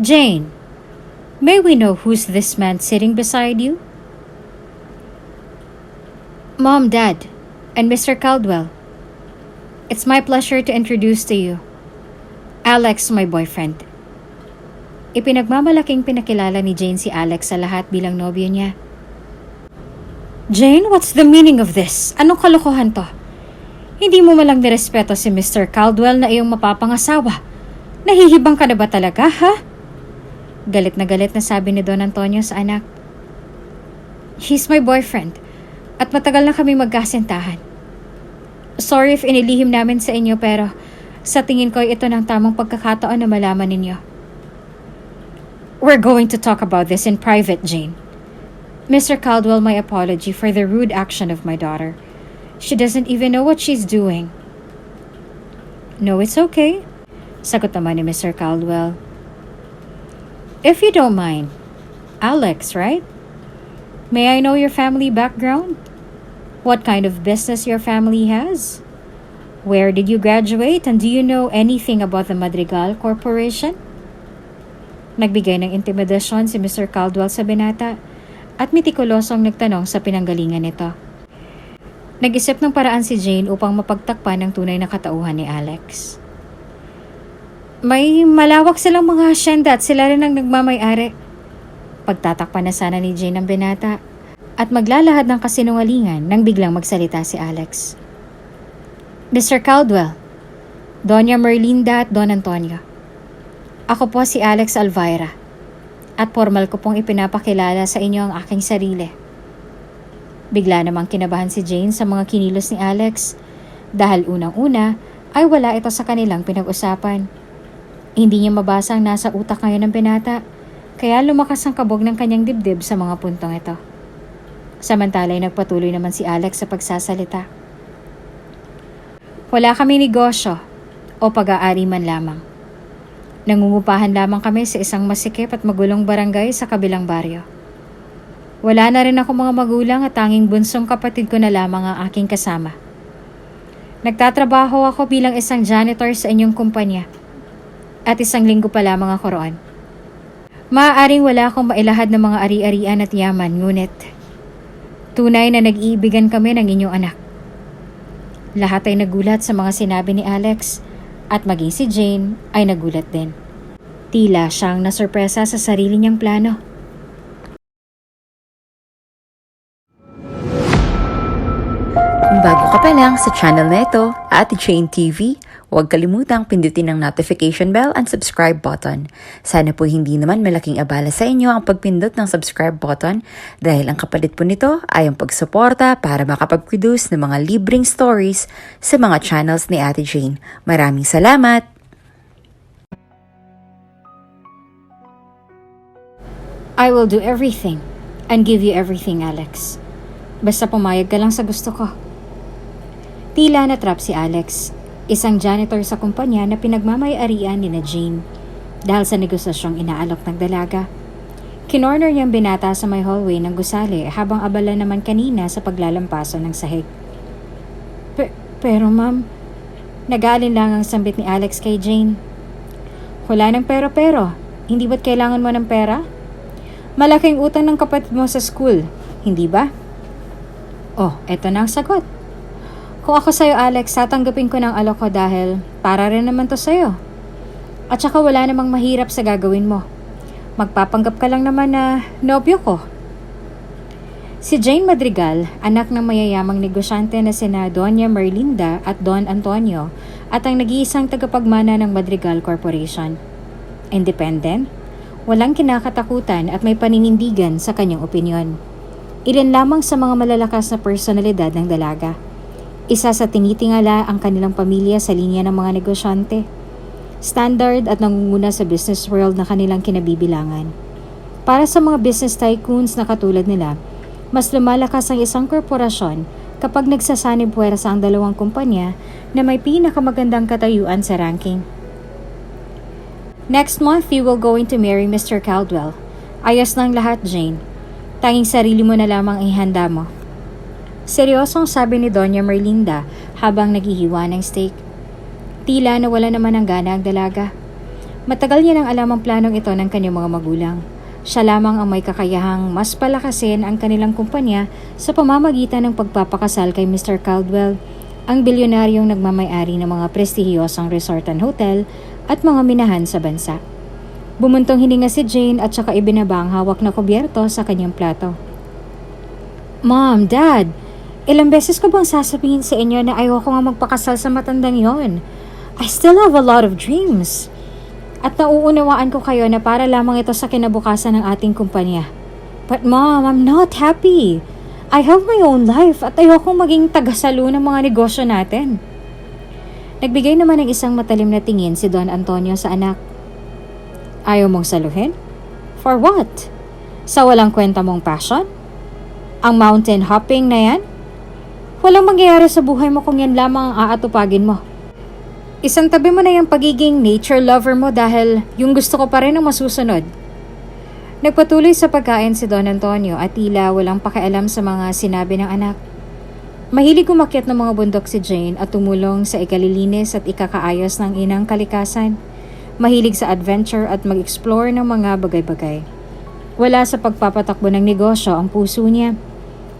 Jane, may we know who's this man sitting beside you? Mom, Dad, and Mr. Caldwell. It's my pleasure to introduce to you Alex, my boyfriend. Ipinagmamalaking pinakilala ni Jane si Alex sa lahat bilang nobyo niya. Jane, what's the meaning of this? Anong kalokohan to? Hindi mo malang nirespeto si Mr. Caldwell na iyong mapapangasawa. Nahihibang ka na ba talaga, ha? Galit na sabi ni Don Antonio sa anak. He's my boyfriend at matagal na kami magkasintahan. Sorry if inilihim namin sa inyo pero sa tingin ko ito ng tamang pagkakataon na malaman ninyo. We're going to talk about this in private, Jane. Mr. Caldwell, my apology for the rude action of my daughter. She doesn't even know what she's doing. No, it's okay. Sagot naman ni Mr. Caldwell. If you don't mind, Alex, right? May I know your family background? What kind of business your family has? Where did you graduate and do you know anything about the Madrigal Corporation? Nagbigay ng intimidasyon si Mr. Caldwell sa binata at metikulosong nagtanong sa pinanggalingan nito. Nag-isip ng paraan si Jane upang mapagtakpan ang tunay na katauhan ni Alex. May malawak silang mga hasyenda at sila rin ang nagmamay-ari. Pagtatakpan na sana ni Jane ang binata at maglalahad ng kasinungalingan nang biglang magsalita si Alex. Mr. Caldwell, Doña Merlinda at Don Antonio. Ako po si Alex Alvaira at formal ko pong ipinapakilala sa inyo ang aking sarili. Bigla namang kinabahan si Jane sa mga kinilos ni Alex dahil unang-una ay wala ito sa kanilang pinag-usapan. Hindi niya mabasa ang nasa utak ngayon ng binata kaya lumakas ang kabog ng kanyang dibdib sa mga puntong ito. Samantala ay nagpatuloy naman si Alex sa pagsasalita. Wala kami negosyo o pag-aari man lamang. Nangungupahan lamang kami sa isang masikip at magulong barangay sa kabilang baryo. Wala na rin ako mga magulang at tanging bunsong kapatid ko na lamang ang aking kasama. Nagtatrabaho ako bilang isang janitor sa inyong kumpanya at isang linggo pa lamang ako roon. Maaaring wala akong mailahad ng mga ari-arian at yaman, ngunit tunay na nag-iibigan kami ng inyong anak. Lahat ay nagulat sa mga sinabi ni Alex at maging si Jane ay nagulat din. Tila siyang nasurpresa sa sarili niyang plano. Kung bago ka pa lang sa channel na ito, Ate Jane TV, huwag kalimutang pindutin ang notification bell and subscribe button. Sana po hindi naman malaking abala sa inyo ang pagpindot ng subscribe button dahil ang kapalit po nito ay ang pagsuporta para makapag-produce ng mga libreng stories sa mga channels ni Ate Jane. Maraming salamat! I will do everything and give you everything, Alex. Basta pumayag ka lang sa gusto ko. Tila natrap si Alex, isang janitor sa kumpanya na pinagmamay-arian ni na Jane dahil sa negosasyong inaalok ng dalaga. Kinorner niyang binata sa may hallway ng gusali habang abala naman kanina sa paglalampaso ng sahig. Pero ma'am, nag-aalin lang ang sambit ni Alex kay Jane. Wala ng pero, hindi ba't kailangan mo ng pera? Malaking utang ng kapatid mo sa school, hindi ba? Oh, eto na ang sagot. Kung ako sa'yo, Alex, tatanggapin ko ng alok ko dahil para rin naman to sa'yo. At saka wala namang mahirap sa gagawin mo. Magpapanggap ka lang naman na nobyo ko. Si Jane Madrigal, anak ng mayayamang negosyante na sina Doña Merlinda at Don Antonio at ang nag-iisang tagapagmana ng Madrigal Corporation. Independent, walang kinakatakutan at may paninindigan sa kanyang opinyon. Ilan lamang sa mga malalakas na personalidad ng dalaga. Isa sa tinitingala ang kanilang pamilya sa linya ng mga negosyante. Standard at nangunguna sa business world na kanilang kinabibilangan. Para sa mga business tycoons na katulad nila, mas lumalakas ang isang korporasyon kapag nagsasanib puwersa ang dalawang kumpanya na may pinakamagandang katayuan sa ranking. Next month, you will going to marry Mr. Caldwell. Ayos ng lahat, Jane. Tanging sarili mo na lamang ihanda mo. Seryosong sabi ni Doña Merlinda habang naghihiwa ng steak. Tila nawala naman ang gana ang dalaga. Matagal niya nang alam ang planong ito ng kanyang mga magulang. Siya lamang ang may kakayahang mas palakasin ang kanilang kumpanya sa pamamagitan ng pagpapakasal kay Mr. Caldwell, ang bilyonaryong nagmamay-ari ng mga prestihiyosang resort and hotel at mga minahan sa bansa. Bumuntong hininga si Jane at saka ibinaba ang hawak na kubyerto sa kanyang plato. Mom, Dad, ilang beses ko bang sasabihin sa inyo na ayoko nga magpakasal sa matandang yon? I still have a lot of dreams. At nauunawaan ko kayo na para lamang ito sa kinabukasan ng ating kumpanya. But Mom, I'm not happy. I have my own life at ayokong maging tagasalo ng mga negosyo natin. Nagbigay naman ng isang matalim na tingin si Don Antonio sa anak. Ayaw mong saluhin? For what? Sa walang kwenta mong passion? Ang mountain hopping na yan? Walang mangyayari sa buhay mo kung yan lamang ang aatupagin mo. Isang tabi mo na yung pagiging nature lover mo dahil yung gusto ko pa rin ang masusunod. Nagpatuloy sa pagkain si Don Antonio at tila walang pakialam sa mga sinabi ng anak. Mahilig umakyat ng mga bundok si Jane at tumulong sa ikalilinis at ikakaayos ng inang kalikasan. Mahilig sa adventure at mag-explore ng mga bagay-bagay. Wala sa pagpapatakbo ng negosyo ang puso niya.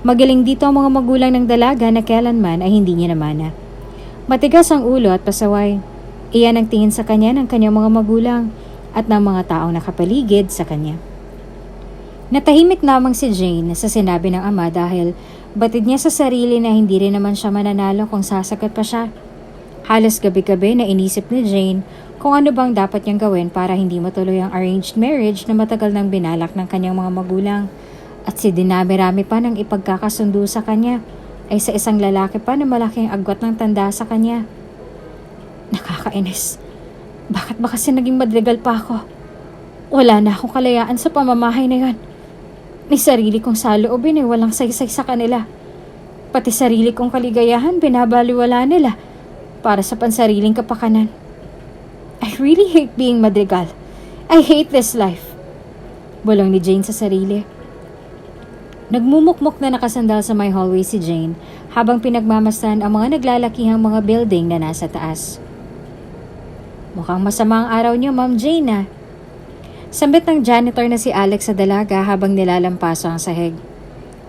Magaling dito ang mga magulang ng dalaga na kailanman ay hindi niya namana. Matigas ang ulo at pasaway. Iyan ang tingin sa kanya ng kanyang mga magulang at ng mga taong nakapaligid sa kanya. Natahimik lamang si Jane sa sinabi ng ama dahil batid niya sa sarili na hindi rin naman siya mananalo kung sasagot pa siya. Halos gabi-gabi na inisip ni Jane kung ano bang dapat niyang gawin para hindi matuloy ang arranged marriage na matagal nang binalak ng kanyang mga magulang at si dinami-rami pa ng ipagkakasundo sa kanya ay sa isang lalaki pa na malaking agwat ng tanda sa kanya. Nakakainis. Bakit ba kasi naging madrigal pa ako? Wala na akong kalayaan sa pamamahay na yon. Ni sarili kong saloobin ay walang saysay sa kanila. Pati sarili kong kaligayahan binabaliwala nila para sa pansariling kapakanan. I really hate being madrigal. I hate this life. Bulong ni Jane sa sarili. Nagmumukmok na nakasandal sa may hallway si Jane habang pinagmamasdan ang mga naglalakihang mga building na nasa taas. Mukhang masama ang araw niyo, Ma'am Jane ah. Sambit ng janitor na si Alex sa dalaga habang nilalampaso ang sahig.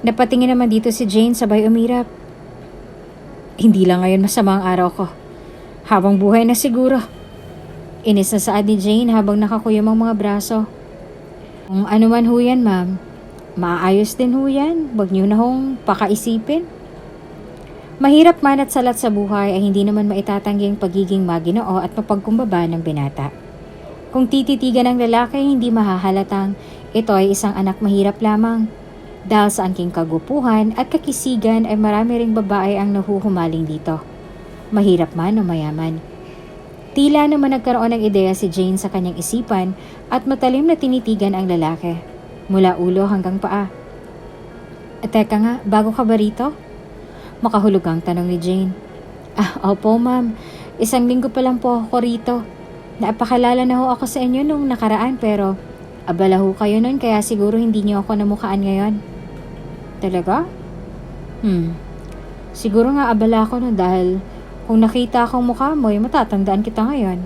Napatingin naman dito si Jane sabay umirap. Hindi lang ngayon masama ang araw ko. Habang buhay na siguro. Inis na saad ni Jane habang nakakuyom ang mga braso. Kung ano man ho yan, Ma'am. Maayos din ho yan. Huwag niyo na hong pakaisipin. Mahirap man at salat sa buhay ay hindi naman maitatanggi ang pagiging maginoo at mapagkumbaba ng binata. Kung tititigan ng lalaki, hindi mahahalatang ito ay isang anak mahirap lamang. Dahil sa angking kagupuhan at kakisigan ay marami ring babae ang nahuhumaling dito. Mahirap man o mayaman. Tila naman nagkaroon ng ideya si Jane sa kanyang isipan at matalim na tinitigan ang lalaki. Mula ulo hanggang paa. Teka nga, bago ka ba rito? Makahulugang tanong ni Jane. Opo ma'am. Isang linggo pa lang po ako rito. Napakalala na ho ako sa inyo nung nakaraan pero abala ho kayo nun kaya siguro hindi niyo ako namukhaan ngayon. Talaga? Siguro nga abala ako nun dahil kung nakita akong mukha mo ay matatandaan kita ngayon.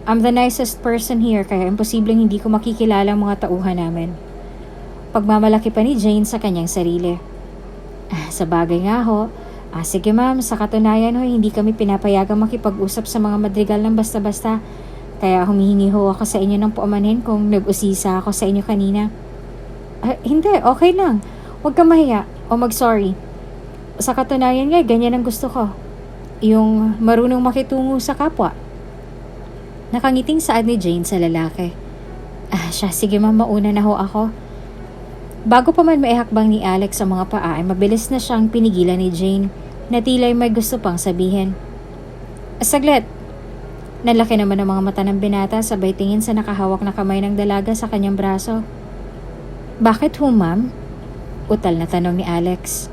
I'm the nicest person here kaya imposibleng hindi ko makikilala ang mga tauhan namin. Pagmamalaki pa ni Jane sa kanyang sarili. Sa bagay nga ho, sige ma'am, sa katunayan ho, hindi kami pinapayagang makipag-usap sa mga madrigal ng basta-basta. Kaya humihingi ho ako sa inyo ng paumanhin kung nag-usisa ako sa inyo kanina. Hindi, okay lang. Huwag kang mahiya o mag-sorry. Sa katunayan nga, ganyan ang gusto ko. Yung marunong makitungo sa kapwa. Nakangiting saad ni Jane sa lalaki. Siya, sige ma'am, mauna na ho ako. Bago pa man maihakbang ni Alex sa mga paa ay mabilis na siyang pinigilan ni Jane na tila'y may gusto pang sabihin. Saglit. Nalaki naman ang mga mata ng binata sabay tingin sa nakahawak na kamay ng dalaga sa kanyang braso. Bakit ho ma'am? Utal na tanong ni Alex.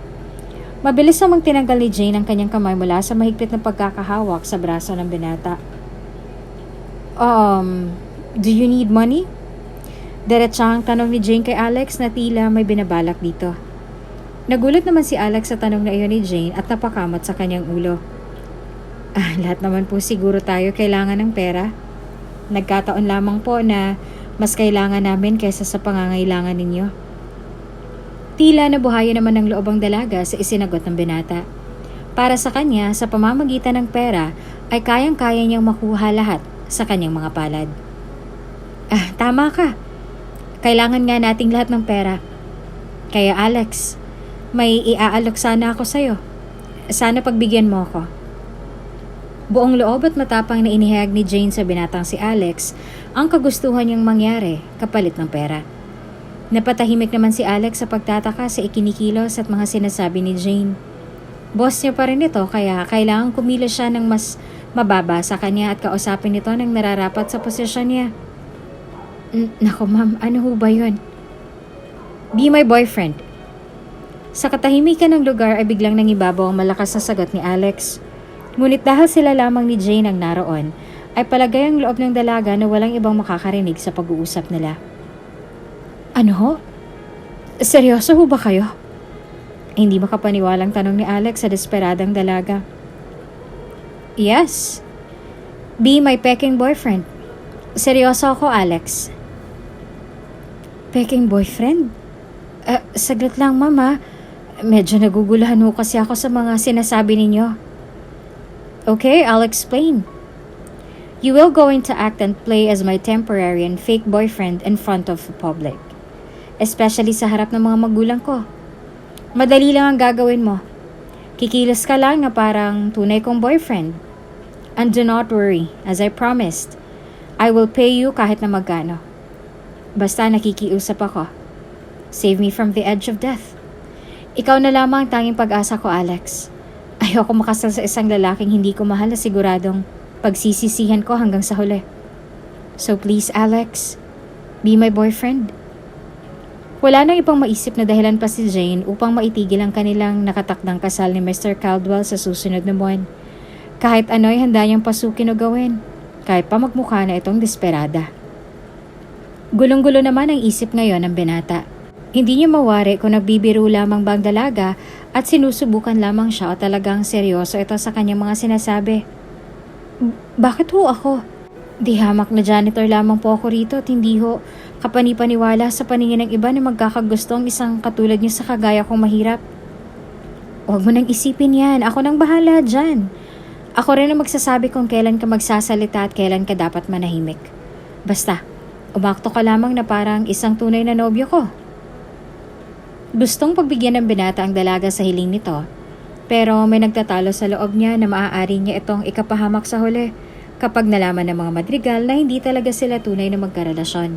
Mabilis namang tinanggal ni Jane ang kanyang kamay mula sa mahigpit na pagkakahawak sa braso ng binata. Do you need money? Diretsahang tanong ni Jane kay Alex na tila may binabalak dito. Nagulat naman si Alex sa tanong na iyon ni Jane at napakamot sa kanyang ulo. Lahat naman po siguro tayo kailangan ng pera. Nagkataon lamang po na mas kailangan namin kaysa sa pangangailangan ninyo. Tila nabuhayan naman ng loob ang dalaga sa isinagot ng binata. Para sa kanya, sa pamamagitan ng pera, ay kayang-kaya niyang makuha lahat sa kanyang mga palad. Tama ka. Kailangan nga nating lahat ng pera. Kaya Alex, may iaalok sana ako sa'yo. Sana pagbigyan mo ako. Buong loob at matapang na inihayag ni Jane sa binatang si Alex ang kagustuhan niyang mangyari kapalit ng pera. Napatahimik naman si Alex sa pagtataka sa ikinikilos at mga sinasabi ni Jane. Boss niya pa rin ito kaya kailangan kumilos siya ng mas mababa sa kanya at kausapin ito ng nararapat sa posisyon niya. Nako ma'am, ano ho ba yun? Be my boyfriend. Sa katahimikan ng lugar ay biglang nangibabaw ang malakas na sagot ni Alex. Ngunit dahil sila lamang ni Jane ang naroon, ay palagay ang loob ng dalaga na walang ibang makakarinig sa pag-uusap nila. Ano ho? Seryoso ho ba kayo? Hindi makapaniwalang tanong ni Alex sa desperadang dalaga. Yes. Be my peking boyfriend. Seryoso ako, Alex. Peking boyfriend? Saglit lang, mama. Medyo nagugulahan ho kasi ako sa mga sinasabi ninyo. Okay, I'll explain. You will going to act and play as my temporary and fake boyfriend in front of the public. Especially sa harap ng mga magulang ko. Madali lang ang gagawin mo. Kikilos ka lang na parang tunay kong boyfriend. And do not worry, as I promised, I will pay you kahit na magkano. Basta nakikiusap ako. Save me from the edge of death. Ikaw na lamang ang tanging pag-asa ko, Alex. Ayoko makasal sa isang lalaking hindi ko mahal na siguradong pagsisisihan ko hanggang sa huli. So please, Alex, be my boyfriend. Wala nang ibang maisip na dahilan pa si Jane upang maitigil ang kanilang nakatakdang kasal ni Mr. Caldwell sa susunod na buwan. Kahit ano'y handa niyang pasukin o gawin, kahit pa magmukha na itong desperada. Gulong-gulo naman ang isip ngayon ng binata. Hindi niya mawari kung nagbibiro lamang bang dalaga at sinusubukan lamang siya o talagang seryoso ito sa kanyang mga sinasabi. Bakit ho ako? Di hamak na janitor lamang po ako rito at hindi ho kapanipaniwala sa paningin ng iba na magkakagusto ang isang katulad niyo sa kagaya kong mahirap. Huwag mo nang isipin yan. Ako nang bahala dyan. Ako rin ang magsasabi kung kailan ka magsasalita at kailan ka dapat manahimik. Basta, umakto ka lamang na parang isang tunay na nobyo ko. Gustong pagbigyan ng binata ang dalaga sa hiling nito, pero may nagtatalo sa loob niya na maaari niya itong ikapahamak sa huli kapag nalaman ng mga madrigal na hindi talaga sila tunay na magkarelasyon.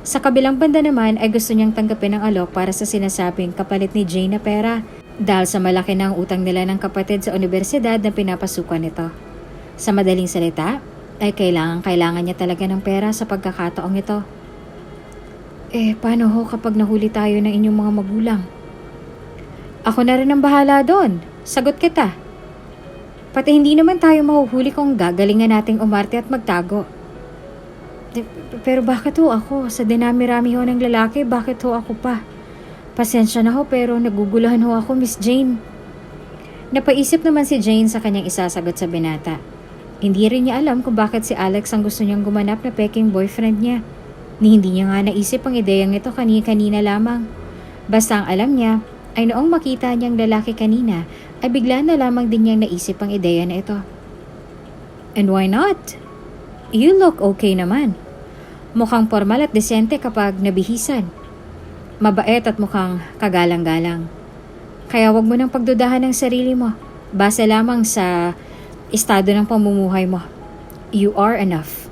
Sa kabilang banda naman ay gusto niyang tanggapin ang alok para sa sinasabing kapalit ni Jane na pera dahil sa malaki na ang utang nila ng kapatid sa universidad na pinapasukan nito. Sa madaling salita, ay kailangan niya talaga ng pera sa pagkakataong ito. Paano ho kapag nahuli tayo ng inyong mga magulang? Ako na rin ang bahala doon. Sagot kita. Pati hindi naman tayo mahuhuli kung gagalingan nating umarte at magtago. Pero bakit ho ako? Sa dinami-rami ho ng lalaki, bakit ho ako pa? Pasensya na ho pero naguguluhan ho ako, Miss Jane. Napaisip naman si Jane sa kanyang isasagot sa binata. Hindi rin niya alam kung bakit si Alex ang gusto niyang gumanap na peking boyfriend niya. Ni hindi niya nga naisip ang ideyang ito kanina lamang. Basta ang alam niya ay noong makita niyang lalaki kanina ay bigla na lamang din niyang naisip ang ideya na ito. And why not? You look okay naman. Mukhang formal at desente kapag nabihisan. Mabait at mukhang kagalang-galang. Kaya wag mo nang pagdudahan ng sarili mo. Base lamang sa estado ng pamumuhay mo. You are enough.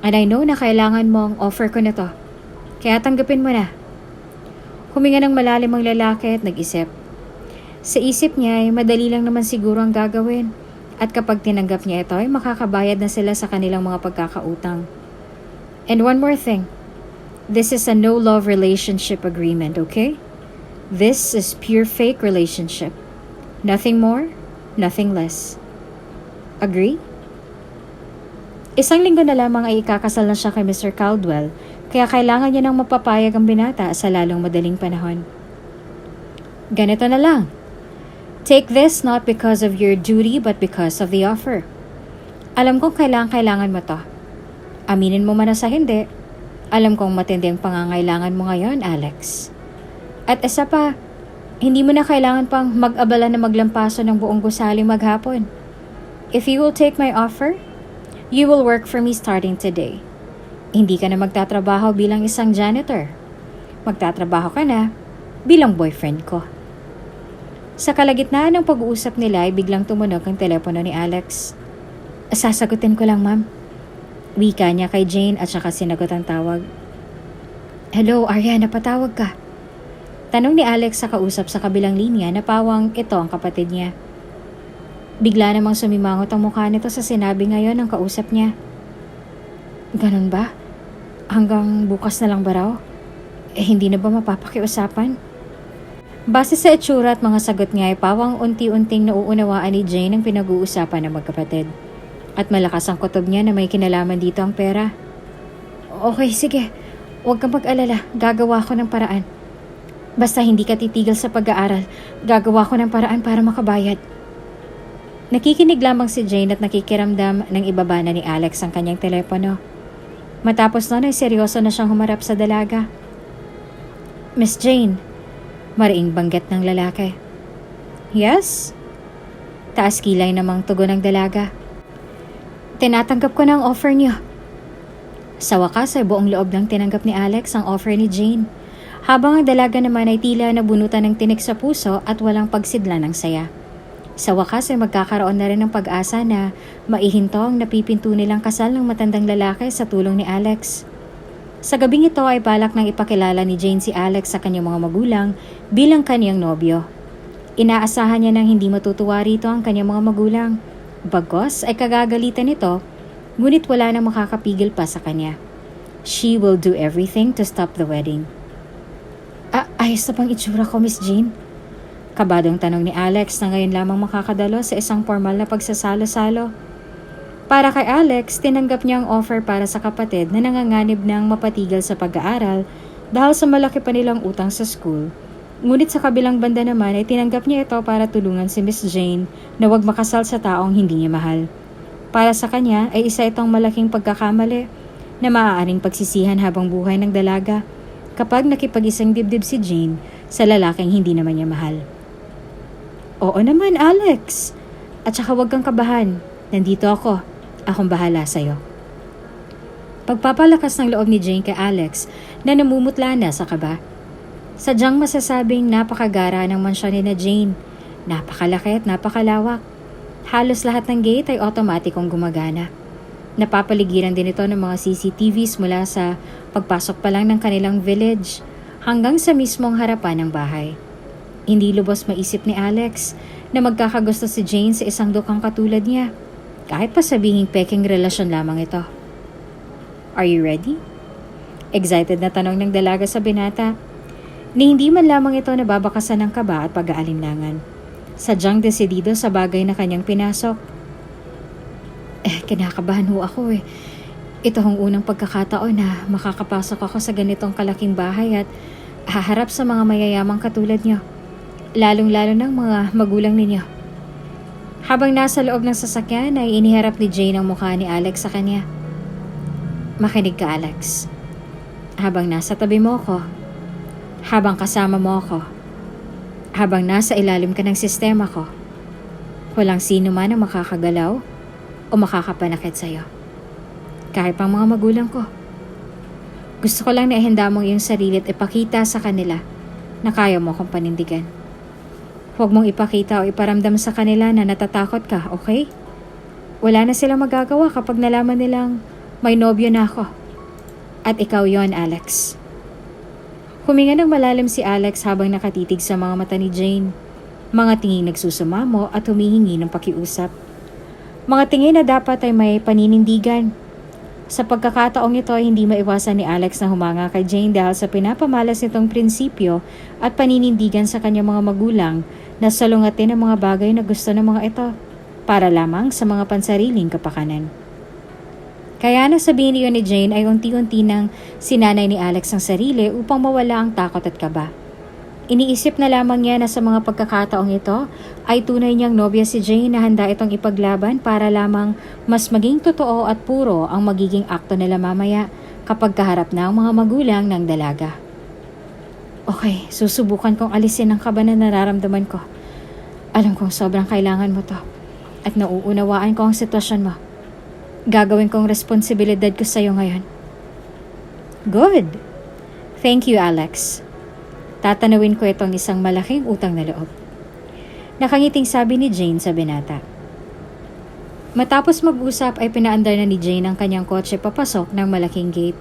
And I know na kailangan mo ang offer ko na to. Kaya tanggapin mo na. Huminga ng malalim ang lalaki at nag-isip. Sa isip niya ay madali lang naman siguro ang gagawin. At kapag tinanggap niya ito ay makakabayad na sila sa kanilang mga pagkakautang. And one more thing. This is a no-love relationship agreement, okay? This is pure fake relationship. Nothing more, nothing less. Agree? Isang linggo na lamang ay ikakasal na siya kay Mr. Caldwell, kaya kailangan niya nang mapapayag ang binata sa lalong madaling panahon. Ganito na lang. Take this not because of your duty but because of the offer. Alam kong kailangan mo to. Aminin mo man na sa hindi, alam kong matindi ang pangangailangan mo ngayon, Alex. At isa pa, hindi mo na kailangan pang mag-abala na maglampaso ng buong gusali maghapon. If you will take my offer, you will work for me starting today. Hindi ka na magtatrabaho bilang isang janitor. Magtatrabaho ka na bilang boyfriend ko. Sa kalagitnaan ng pag-uusap nila ay biglang tumunog ang telepono ni Alex. Sasagutin ko lang, ma'am. Wika niya kay Jane at saka sinagot ang tawag. Hello, Arya, napatawag ka. Tanong ni Alex sa kausap sa kabilang linya na pawang ito ang kapatid niya. Bigla namang sumimangot ang mukha nito sa sinabi ngayon ng kausap niya. Ganun ba? Hanggang bukas na lang ba raw? Hindi na ba mapapakiusapan? Base sa itsura at mga sagot niya ay pawang unti-unting nauunawaan ni Jane ang pinag-uusapan ng magkapatid. At malakas ang kutob niya na may kinalaman dito ang pera. Okay, sige. Huwag kang mag-alala. Gagawa ko ng paraan. Basta hindi ka titigil sa pag-aaral, gagawa ko ng paraan para makabayad. Nakikinig lamang si Jane at nakikiramdam ng ibaba na ni Alex ang kanyang telepono. Matapos noon ay seryoso na siyang humarap sa dalaga. Miss Jane, mariing banggit ng lalaki. Yes? Taas kilay namang tugon ng dalaga. Tinatanggap ko na ang offer niyo. Sa wakas ay buong loob lang tinanggap ni Alex ang offer ni Jane. Habang ang dalaga naman ay tila nabunutan ng tinik sa puso at walang pagsidla ng saya. Sa wakas ay magkakaroon na rin ng pag-asa na maihinto ang napipinto nilang kasal ng matandang lalaki sa tulong ni Alex. Sa gabing ito ay balak nang ipakilala ni Jane si Alex sa kanyang mga magulang bilang kanyang nobyo. Inaasahan niya nang hindi matutuwa rito ang kanyang mga magulang. Bagos ay kagagalitan nito, ngunit wala nang makakapigil pa sa kanya. She will do everything to stop the wedding. Ayos na bang itsura ko, Miss Jane? Kabadong tanong ni Alex na ngayon lamang makakadalo sa isang formal na pagsasalo-salo. Para kay Alex, tinanggap niya ang offer para sa kapatid na nanganganib ng mapatigil sa pag-aaral dahil sa malaki pa nilang utang sa school. Ngunit sa kabilang banda naman ay tinanggap niya ito para tulungan si Miss Jane na huwag makasal sa taong hindi niya mahal. Para sa kanya ay isa itong malaking pagkakamali na maaaring pagsisihan habang buhay ng dalaga kapag nakipag-isang dibdib si Jane sa lalaking hindi naman niya mahal. Oo naman, Alex. At saka huwag kang kabahan. Nandito ako. Akong bahala sa'yo. Pagpapalakas ng loob ni Jane kay Alex na namumutla na sa kaba. Sadyang masasabing napakagara ng mansyon ni na Jane. Napakalaki at napakalawak. Halos lahat ng gate ay otomatikong gumagana. Napapaligiran din ito ng mga CCTVs mula sa pagpasok pa lang ng kanilang village hanggang sa mismong harapan ng bahay. Hindi lubos maisip ni Alex na magkakagusto si Jane sa isang dukang katulad niya, kahit pa sabihing peking relasyon lamang ito. Are you ready? Excited na tanong ng dalaga sa binata, ni hindi man lamang ito nababakasan ng kaba at pag-aalinlangan. Sadyang desidido sa bagay na kanyang pinasok. Kinakabahan ho ako eh. Ito ang unang pagkakataon na makakapasok ako sa ganitong kalaking bahay at haharap sa mga mayayamang katulad niyo. Lalong-lalo ng mga magulang ninyo. Habang nasa loob ng sasakyan ay iniharap ni Jane ang mukha ni Alex sa kanya. Makinig ka, Alex. Habang nasa tabi mo ako, habang kasama mo ako, habang nasa ilalim ka ng sistema ko, walang sino man ang makakagalaw o makakapanakit sa'yo. Kahit pang mga magulang ko. Gusto ko lang na ihanda mong iyong sarili at ipakita sa kanila na kaya mo akong panindigan. Huwag mong ipakita o iparamdam sa kanila na natatakot ka, okay? Wala na silang magagawa kapag nalaman nilang may nobyo na ako. At ikaw yon, Alex. Huminga ng malalim si Alex habang nakatitig sa mga mata ni Jane. Mga tingin nagsusumamo at humihingi ng pakiusap. Mga tingin na dapat ay may paninindigan. Sa pagkakataong ito ay hindi maiwasan ni Alex na humanga kay Jane dahil sa pinapamalas nitong prinsipyo at paninindigan sa kanyang mga magulang na salungatin ang mga bagay na gusto ng mga ito para lamang sa mga pansariling kapakanan. Kaya nasabihin niyo ni Jane ay unti-unti nang sinanay ni Alex ang sarili upang mawala ang takot at kaba. Iniisip na lamang niya na sa mga pagkakataong ito ay tunay niyang nobya si Jane na handa itong ipaglaban para lamang mas maging totoo at puro ang magiging akto nila mamaya kapag kaharap na ang mga magulang ng dalaga. Okay, susubukan kong alisin ang kaba na nararamdaman ko. Alam kong sobrang kailangan mo to at nauunawaan ko ang sitwasyon mo. Gagawin kong responsibilidad ko sa iyo ngayon. Good. Thank you, Alex. Tatanawin ko itong isang malaking utang na loob. Nakangiting sabi ni Jane sa binata. Matapos mag-usap ay pinaandar na ni Jane ang kanyang kotse papasok ng malaking gate.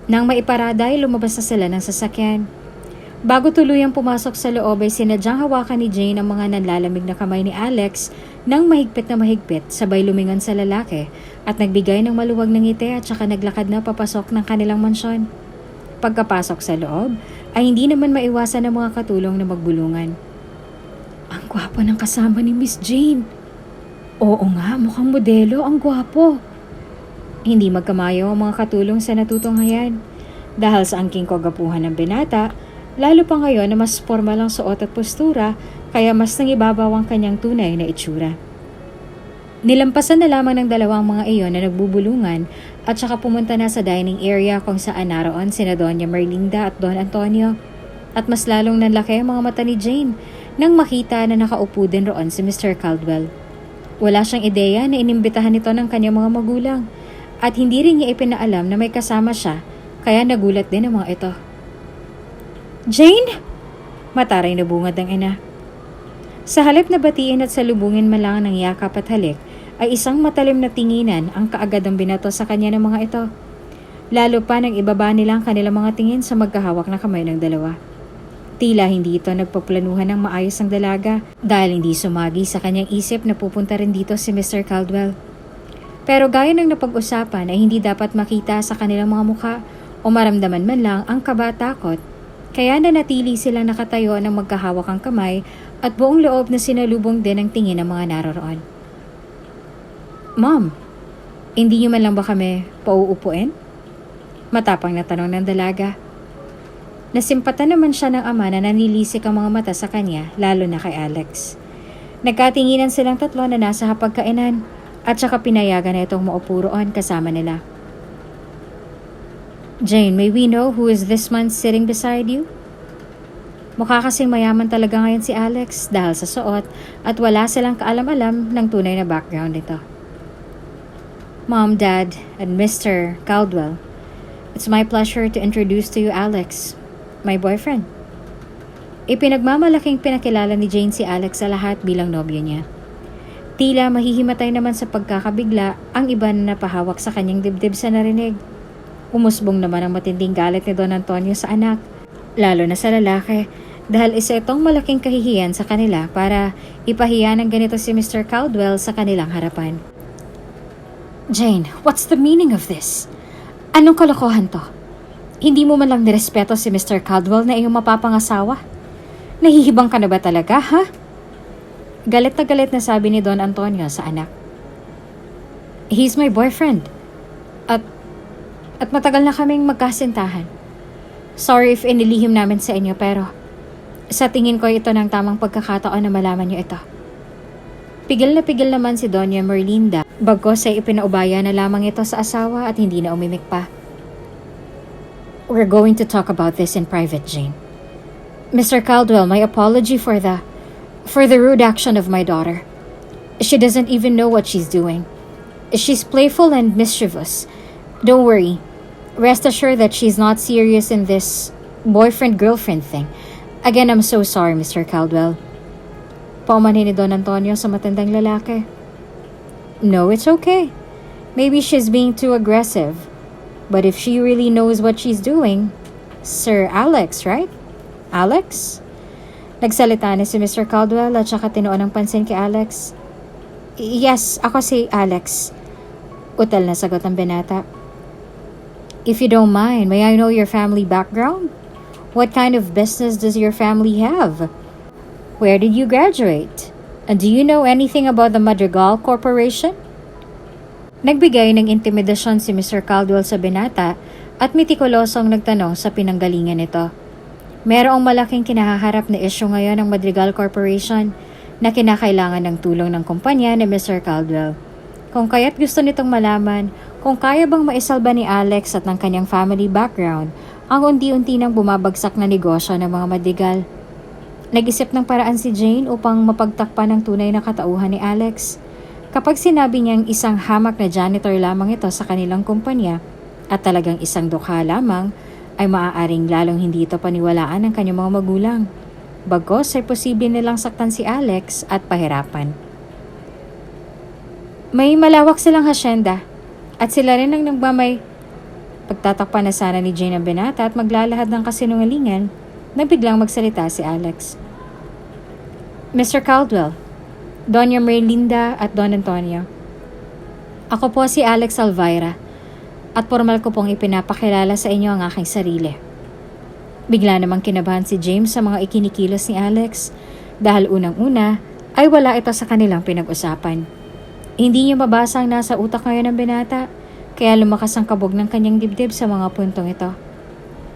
Nang maiparada ay lumabas na sila ng sasakyan. Bago tuluyang pumasok sa loob ay sinadyang hawakan ni Jane ang mga nanlalamig na kamay ni Alex nang mahigpit na mahigpit sabay lumingon sa lalaki at nagbigay ng maluwag na ngiti at saka naglakad na papasok ng kanilang mansyon. Pagkapasok sa loob, ay hindi naman maiwasan ng mga katulong na magbulungan. Ang gwapo ng kasama ni Miss Jane. Oo nga, mukhang modelo, ang gwapo. Hindi magkamayo ang mga katulong sa natutunghayan. Dahil sa angking kagapuhan ng binata, lalo pa ngayon na mas formal ang suot at postura, kaya mas nangibabaw ang kanyang tunay na itsura. Nilampasan na lamang ng dalawang mga iyon na nagbubulungan at saka pumunta na sa dining area kung saan naroon sina Doña Merlinda at Don Antonio. At mas lalong nanlaki ang mga mata ni Jane nang makita na nakaupo din roon si Mr. Caldwell. Wala siyang ideya na inimbitahan ito ng kanyang mga magulang at hindi rin niya ipinaalam na may kasama siya kaya nagulat din ang mga ito. Jane? Mataray na bungad ang ina. Sa halip na batiin at salubungin man lang ng yakap at halik, ay isang matalim na tinginan ang kaagad ang binato sa kanya ng mga ito. Lalo pa nang ibaba nila ang kanilang mga tingin sa magkahawak na kamay ng dalawa. Tila hindi ito nagpaplanuhan ng maayos ang dalaga dahil hindi sumagi sa kanyang isip na pupunta rin dito si Mr. Caldwell. Pero gaya ng napag-usapan ay hindi dapat makita sa kanilang mga mukha o maramdaman man lang ang kaba at takot. Kaya nanatili silang nakatayo ng magkahawak ang kamay at buong loob na sinalubong din ang tingin ng mga naroroon. Mom, hindi niyo man lang ba kami pauupuin? Matapang na tanong ng dalaga. Nasimpatan naman siya ng ama na nanilisik ang mga mata sa kanya, lalo na kay Alex. Nagkatinginan silang tatlo na nasa hapagkainan at saka pinayagan na itong maupo roon kasama nila. Jane, may we know who is this man sitting beside you? Mukha kasing mayaman talaga ngayon si Alex dahil sa suot at wala silang kaalam-alam ng tunay na background nito. Mom, Dad, and Mr. Caldwell, it's my pleasure to introduce to you Alex, my boyfriend. Ipinagmamalaking pinakilala ni Jane si Alex sa lahat bilang nobyo niya. Tila mahihimatay naman sa pagkakabigla ang iba na napahawak sa kanyang dibdib sa narinig. Umusbong naman ang matinding galit ni Don Antonio sa anak, lalo na sa lalaki, dahil isa itong malaking kahihiyan sa kanila para ipahiya ng ganito si Mr. Caldwell sa kanilang harapan. Jane, what's the meaning of this? Anong kalokohan to? Hindi mo man lang nirespeto si Mr. Caldwell na iyong mapapangasawa? Nahihibang ka na ba talaga, ha? Galit na sabi ni Don Antonio sa anak. He's my boyfriend. At matagal na kaming magkasintahan. Sorry if inilihim namin sa inyo pero sa tingin ko ito ng tamang pagkakataon na malaman niyo ito. Pigil naman si Doña Merlinda bagkos ay ipinaubaya na lamang ito sa asawa at hindi na umimik pa. We're going to talk about this in private, Jane. Mr. Caldwell, my apology for the rude action of my daughter. She doesn't even know what she's doing. She's playful and mischievous. Don't worry. Rest assured that she's not serious in this boyfriend-girlfriend thing. Again, I'm so sorry, Mr. Caldwell. Paumanhin ni Don Antonio sa matandang lalaki. No, it's okay. Maybe she's being too aggressive. But if she really knows what she's doing, Sir Alex, right? Alex? Nagsalita ni si Mr. Caldwell at saka tinuon ng pansin kay Alex. Yes, ako si Alex. Utal na sagot ng binata. If you don't mind, may I know your family background? What kind of business does your family have? Where did you graduate? And do you know anything about the Madrigal Corporation? Nagbigay ng intimidasyon si Mr. Caldwell sa binata at metikulosong nagtanong sa pinanggalingan nito. Merong malaking kinahaharap na isyu ngayon ng Madrigal Corporation na kinakailangan ng tulong ng kumpanya ni Mr. Caldwell. Kung kaya't gusto nitong malaman kung kaya bang maisalba ni Alex at ng kanyang family background ang unti-unti nang bumabagsak na negosyo ng mga Madrigal. Nag-isip ng paraan si Jane upang mapagtakpan ang tunay na katauhan ni Alex. Kapag sinabi niyang isang hamak na janitor lamang ito sa kanilang kumpanya at talagang isang dukha lamang, ay maaaring lalong hindi ito paniwalaan ng kanyang mga magulang. Bagos ay posible nilang saktan si Alex at pahirapan. May malawak silang hasyenda at sila rin ang nagmamay. Pagtatakpan na sana ni Jane ang binata at maglalahad ng kasinungalingan na biglang magsalita si Alex. Mr. Caldwell, Doña Merlinda at Don Antonio. Ako po si Alex Alvaira at formal ko pong ipinapakilala sa inyo ang aking sarili. Bigla namang kinabahan si James sa mga ikinikilos ni Alex dahil unang-una ay wala ito sa kanilang pinag-usapan. Hindi niya mabasa ang nasa utak ngayon ng binata kaya lumakas ang kabog ng kanyang dibdib sa mga puntong ito.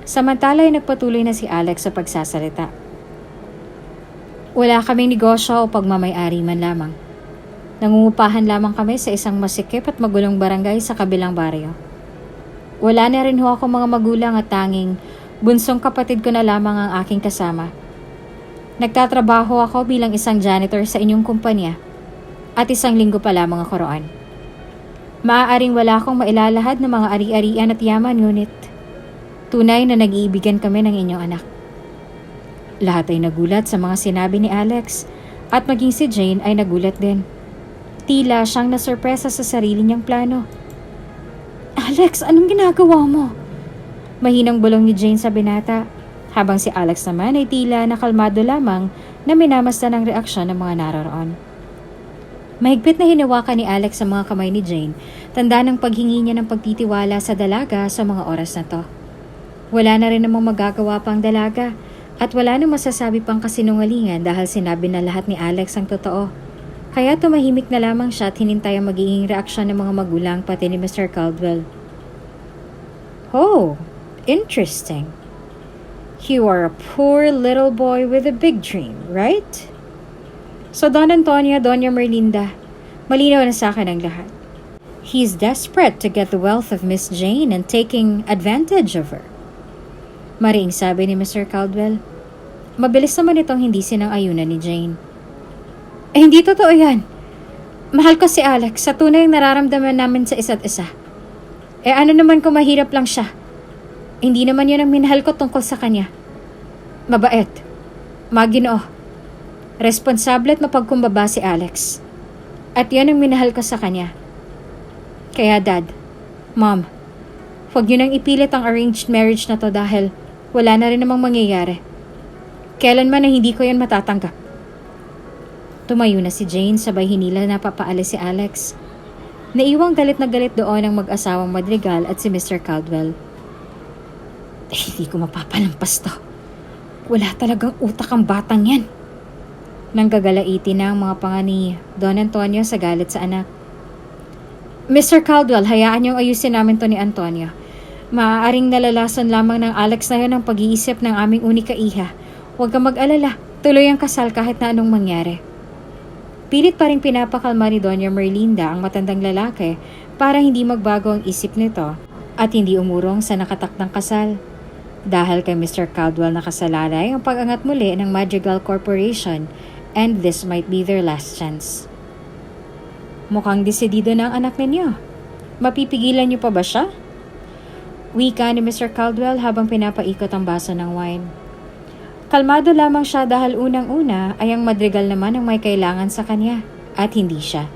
Samantala ay nagpatuloy na si Alex sa pagsasalita. Wala kaming negosyo o pagmamay-ari man lamang. Nangungupahan lamang kami sa isang masikip at magulong barangay sa kabilang baryo. Wala na rin ho ako mga magulang at tanging bunsong kapatid ko na lamang ang aking kasama. Nagtatrabaho ako bilang isang janitor sa inyong kumpanya at 1 linggo pa lamang ako roon. Maaaring wala akong mailalahad ng mga ari-arian at yaman ngunit tunay na nag-iibigan kami ng inyong anak. Lahat ay nagulat sa mga sinabi ni Alex at maging si Jane ay nagulat din. Tila siyang nasurpresa sa sarili niyang plano. Alex, anong ginagawa mo? Mahinang bulong ni Jane sa binata, habang si Alex naman ay tila nakalmado lamang na minamasdan ang reaksyon ng mga naroroon. Mahigpit na hinawakan ni Alex sa mga kamay ni Jane, tanda ng paghingi niya ng pagtitiwala sa dalaga sa mga oras na to. Wala na rin namang magagawa pang dalaga at wala nang masasabi pang kasinungalingan dahil sinabi na lahat ni Alex ang totoo. Kaya tumahimik na lamang siya at hinintay ang magiging reaksyon ng mga magulang pati ni Mr. Caldwell. Oh, interesting. You are a poor little boy with a big dream, right? So Don Antonio, Doña Merlinda, malinaw na sa akin ang lahat. He's desperate to get the wealth of Miss Jane and taking advantage of her. Mariing sabi ni Mr. Caldwell. Mabilis naman itong hindi sinang-ayunan ni Jane. Hindi totoo yan. Mahal ko si Alex sa tunay ang nararamdaman namin sa isa't isa. Ano naman kung mahirap lang siya? Hindi naman yun ang minahal ko tungkol sa kanya. Mabait. Maginoo. Responsable at mapagkumbaba si Alex. At yan ang minahal ko sa kanya. Kaya Dad, Mom, huwag yun ang ipilit ang arranged marriage na to dahil wala na rin namang mangyayari. Kailanman na hindi ko yan matatanggap. Tumayo na si Jane sabay hinila na papaalis si Alex. Naiwang galit na galit doon ang mag-asawang Madrigal at si Mr. Caldwell. Hindi ko mapapalampas to. Wala talagang utak ang batang yan. Nanggagalaiti na ang mga panga ni Don Antonio sa galit sa anak. Mr. Caldwell, hayaan niyong ayusin namin to ni Antonio. Maaaring nalalason lamang ng Alex na yun ang pag-iisip ng aming unika iha. Huwag kang mag-alala, tuloy ang kasal kahit na anong mangyari. Pilit pa rin pinapakalma ni Doña Merlinda ang matandang lalaki para hindi magbago ang isip nito at hindi umurong sa nakatakdang kasal. Dahil kay Mr. Caldwell nakasalalay ang pag-angat muli ng Madrigal Corporation and this might be their last chance. Mukhang desidido na ang anak ninyo. Mapipigilan niyo pa ba siya? Wika ni Mr. Caldwell habang pinapaikot ang baso ng wine. Kalmado lamang siya dahil unang-una ay ang Madrigal naman ang may kailangan sa kanya at hindi siya.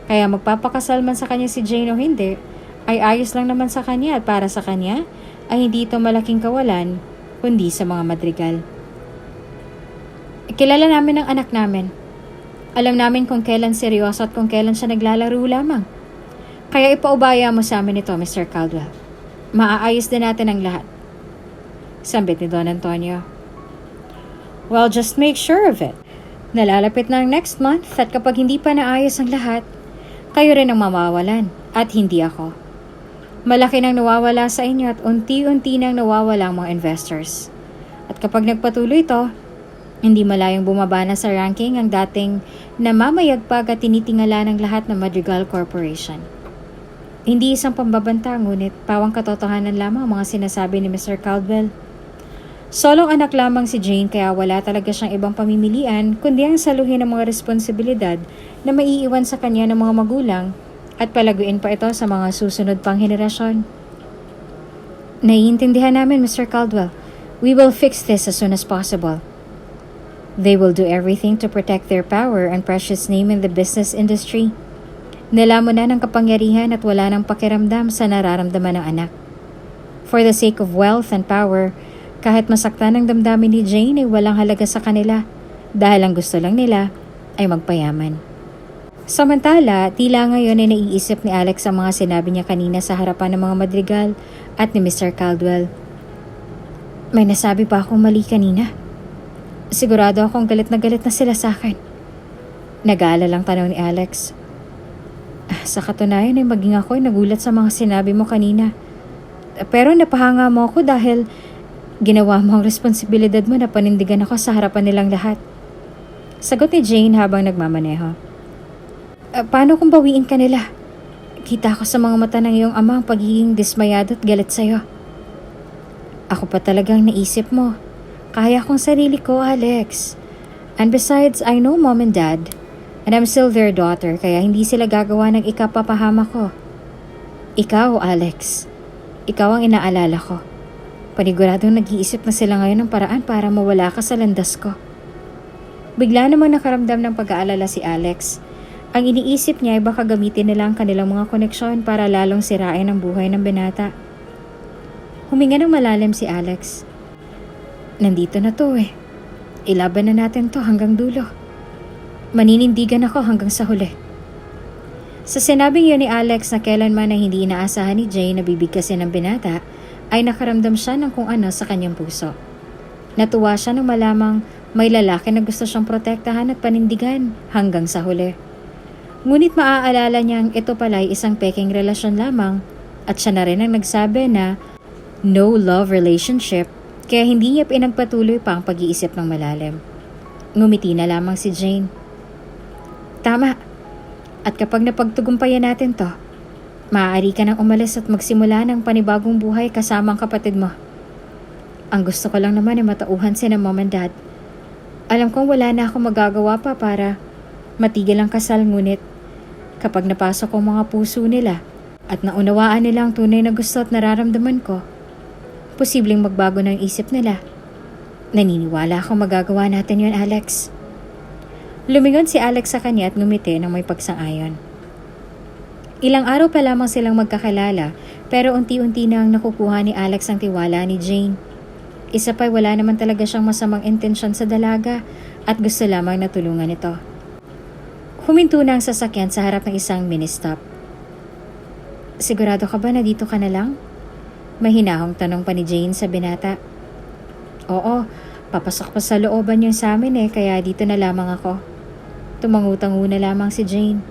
Kaya magpapakasal man sa kanya si Jane o hindi, ay ayos lang naman sa kanya at para sa kanya ay hindi ito malaking kawalan kundi sa mga Madrigal. Kilala namin ang anak namin. Alam namin kung kailan seryoso at kung kailan siya naglalaro lamang. Kaya ipaubaya mo sa amin ito, Mr. Caldwell. Maaayos din natin ang lahat. Sambit ni Don Antonio. Well, just make sure of it. Nalalapit na ang next month at kapag hindi pa naayos ang lahat, kayo rin ang mamawalan at hindi ako. Malaki nang nawawala sa inyo at unti-unti nang nawawala ang mga investors. At kapag nagpatuloy ito, hindi malayong bumaba na sa ranking ang dating namamayagpag at tinitingala ng lahat ng Madrigal Corporation. Hindi isang pambabanta ngunit pawang katotohanan lamang ang mga sinasabi ni Mr. Caldwell. Solong anak lamang si Jane kaya wala talaga siyang ibang pamimilian kundi ang saluhin ng mga responsibilidad na maiiwan sa kanya ng mga magulang at palaguin pa ito sa mga susunod pang henerasyon. Naiintindihan namin, Mr. Caldwell. We will fix this as soon as possible. They will do everything to protect their power and precious name in the business industry. Nilamon na ng kapangyarihan at wala nang pakiramdam sa nararamdaman ng anak. For the sake of wealth and power, kahit masaktan ang damdamin ni Jane ay walang halaga sa kanila dahil ang gusto lang nila ay magpayaman. Samantala, tila ngayon ay naiisip ni Alex ang mga sinabi niya kanina sa harapan ng mga Madrigal at ni Mr. Caldwell. May nasabi pa akong mali kanina. Sigurado akong galit na sila sa akin. Nag-aalalang tanong ni Alex. Sa katunayan ay maging ako ay nagulat sa mga sinabi mo kanina. Pero napahanga mo ako dahil ginawa mo ang responsibilidad mo na panindigan ako sa harapan nilang lahat. Sagot ni Jane habang nagmamaneho. Paano kung bawiin ka nila? Kita ko sa mga mata ng iyong ama ang pagiging dismayado at galit sa'yo. Ako pa talagang naisip mo. Kaya kong sarili ko, Alex. And besides, I know mom and dad. And I'm still their daughter, kaya hindi sila gagawa ng ikapapahama ko. Ikaw, Alex. Ikaw ang inaalala ko. Paniguradong nag-iisip na sila ngayon ng paraan para mawala ka sa landas ko. Bigla namang nakaramdam ng pag-aalala si Alex. Ang iniisip niya ay baka gamitin nila ang kanilang mga koneksyon para lalong sirain ang buhay ng binata. Huminga ng malalim si Alex. Nandito na to eh. Ilaban na natin to hanggang dulo. Maninindigan ako hanggang sa huli. Sa sinabing yun ni Alex na kailanman ay hindi inaasahan ni Jane na bibigkasin ng binata, ay nakaramdam siya ng kung ano sa kanyang puso. Natuwa siya nang malamang may lalaki na gusto siyang protektahan at panindigan hanggang sa huli. Ngunit maaalala niyang ito pala ay isang peking relasyon lamang at siya na rin ang nagsabi na no love relationship kaya hindi niya pinagpatuloy pa ang pag-iisip ng malalim. Ngumiti na lamang si Jane. Tama. At kapag napagtugumpayan natin to, maaari ka nang umalis at magsimula ng panibagong buhay kasama ang kapatid mo. Ang gusto ko lang naman ay matauhan sila mom and dad. Alam kong wala na akong magagawa pa para matigil ang kasal ngunit kapag napasok ang mga puso nila at naunawaan nila ang tunay na gusto at nararamdaman ko, posibleng magbago ng isip nila. Naniniwala akong magagawa natin yun, Alex. Lumingon si Alex sa kanya at ngumiti ng may pagsang-ayon. Ilang araw pa lamang silang magkakilala pero unti-unti na ang nakukuha ni Alex ang tiwala ni Jane. Isa pa'y wala naman talaga siyang masamang intensyon sa dalaga at gusto lamang na tulungan ito. Huminto na ang sasakyan sa harap ng isang mini-stop. Sigurado ka ba na dito ka na lang? Mahinahong tanong pa ni Jane sa binata. Oo, papasok pa sa looban yung sa amin kaya dito na lamang ako. Tumangutango na lamang si Jane.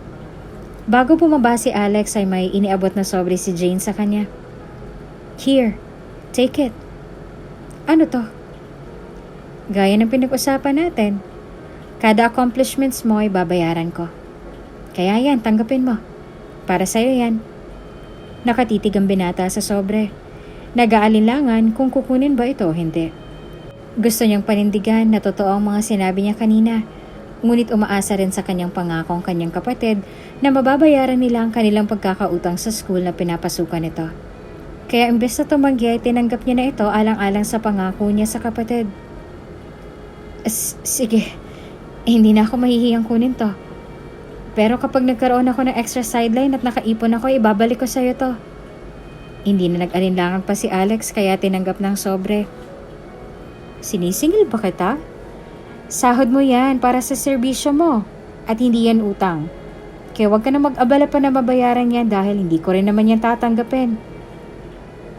Bago bumaba si Alex ay may iniabot na sobre si Jane sa kanya. Here, take it. Ano to? Gaya ng pinag-usapan natin. Kada accomplishments mo ay babayaran ko. Kaya yan, tanggapin mo. Para sa'yo yan. Nakatitig ang binata sa sobre. Nag-aalinlangan kung kukunin ba ito o hindi. Gusto niyang panindigan na totoo ang mga sinabi niya kanina. Ngunit umaasa rin sa kanyang pangakong kanyang kapatid na mababayaran nila ang kanilang pagkakautang sa school na pinapasukan nito. Kaya imbes na tumanggi ay tinanggap niya na ito alang-alang sa pangako niya sa kapatid. Sige, hindi na ako mahihiyang kunin to. Pero kapag nagkaroon ako ng extra sideline at nakaipon ako, ibabalik ko sa'yo to. Hindi na nag-alinlangan pa si Alex kaya tinanggap ng sobre. Sinisingil ba kita? Sahod mo yan para sa serbisyo mo at hindi yan utang. Kaya huwag ka na mag-abala pa na mabayaran yan dahil hindi ko rin naman yan tatanggapin.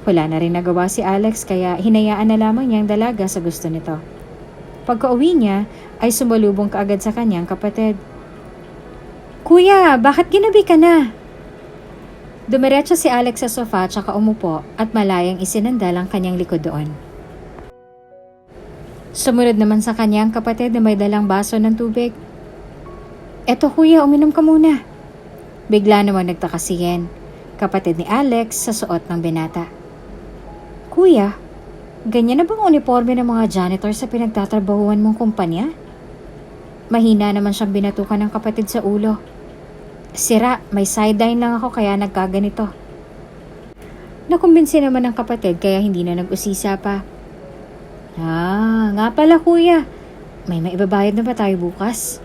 Wala na rin nagawa si Alex kaya hinayaan na lamang niyang dalaga sa gusto nito. Pagka-uwi niya ay sumalubong kaagad sa kanyang kapatid. Kuya, bakit ginabi ka na? Dumiretso si Alex sa sofa tsaka umupo at malayang isinandal ang kanyang likod doon. Sumunod naman sa kanya ang kapatid na may dalang baso ng tubig. Eto kuya, uminom ka muna. Bigla namang nagtaka si Yen, kapatid ni Alex sa suot ng binata. Kuya, ganyan na bang uniforme ng mga janitor sa pinagtatrabahuan mong kumpanya? Mahina naman siyang binatukan ng kapatid sa ulo. Sira, may sideline lang ako kaya nagkaganito. Nakumbinsi naman ng kapatid kaya hindi na nag-usisa pa. Nga pala kuya, may maibabayad na ba tayo bukas?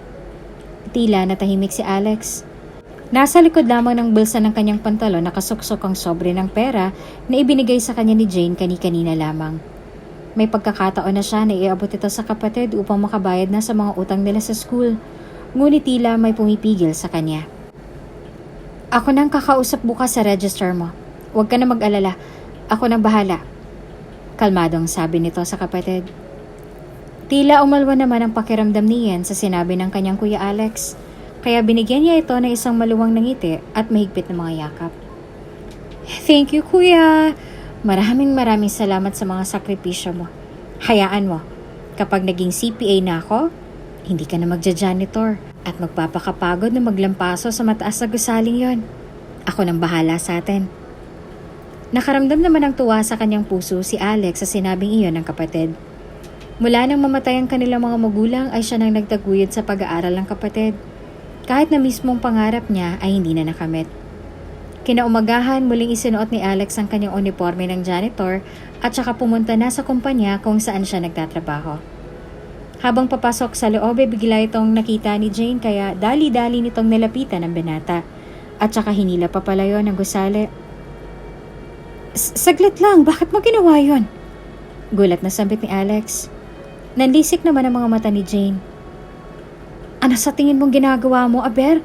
Tila natahimik si Alex. Nasa likod lamang ng bulsa ng kanyang pantalon nakasuksok ang sobre ng pera na ibinigay sa kanya ni Jane kani-kanina lamang. May pagkakataon na siya na iabot ito sa kapatid upang makabayad na sa mga utang nila sa school, ngunit tila may pumipigil sa kanya. Ako nang kakausap bukas sa register mo. Huwag ka na mag-alala. Ako nang bahala. Kalmadong sabi nito sa kapatid. Tila umalwa naman ang pakiramdam ni Yen sa sinabi ng kanyang kuya Alex, kaya binigyan niya ito ng isang maluwang na ngiti at mahigpit na mga yakap. Thank you kuya! Maraming salamat sa mga sakripisyo mo. Hayaan mo, kapag naging CPA na ako, hindi ka na magja-janitor at magpapakapagod na maglampaso sa mataas na gusaling yon. Ako nang bahala sa atin. Nakaramdam naman ng tuwa sa kanyang puso si Alex sa sinabing iyon ng kapatid. Mula nang mamatay ang kanilang mga magulang ay siya nang nagtaguyod sa pag-aaral ng kapatid. Kahit na mismong pangarap niya ay hindi na nakamit. Kinaumagahan muling isinuot ni Alex ang kanyang uniforme ng janitor at saka pumunta na sa kumpanya kung saan siya nagtatrabaho. Habang papasok sa loob ay bigla itong nakita ni Jane kaya dali-dali nitong nilapitan ang binata at saka hinila pa pala yun ng gusali. Saglit lang, bakit mo ginawa yun? Gulat na sambit ni Alex. Nanlisik naman ang mga mata ni Jane. Ano sa tingin mong ginagawa mo, Aber?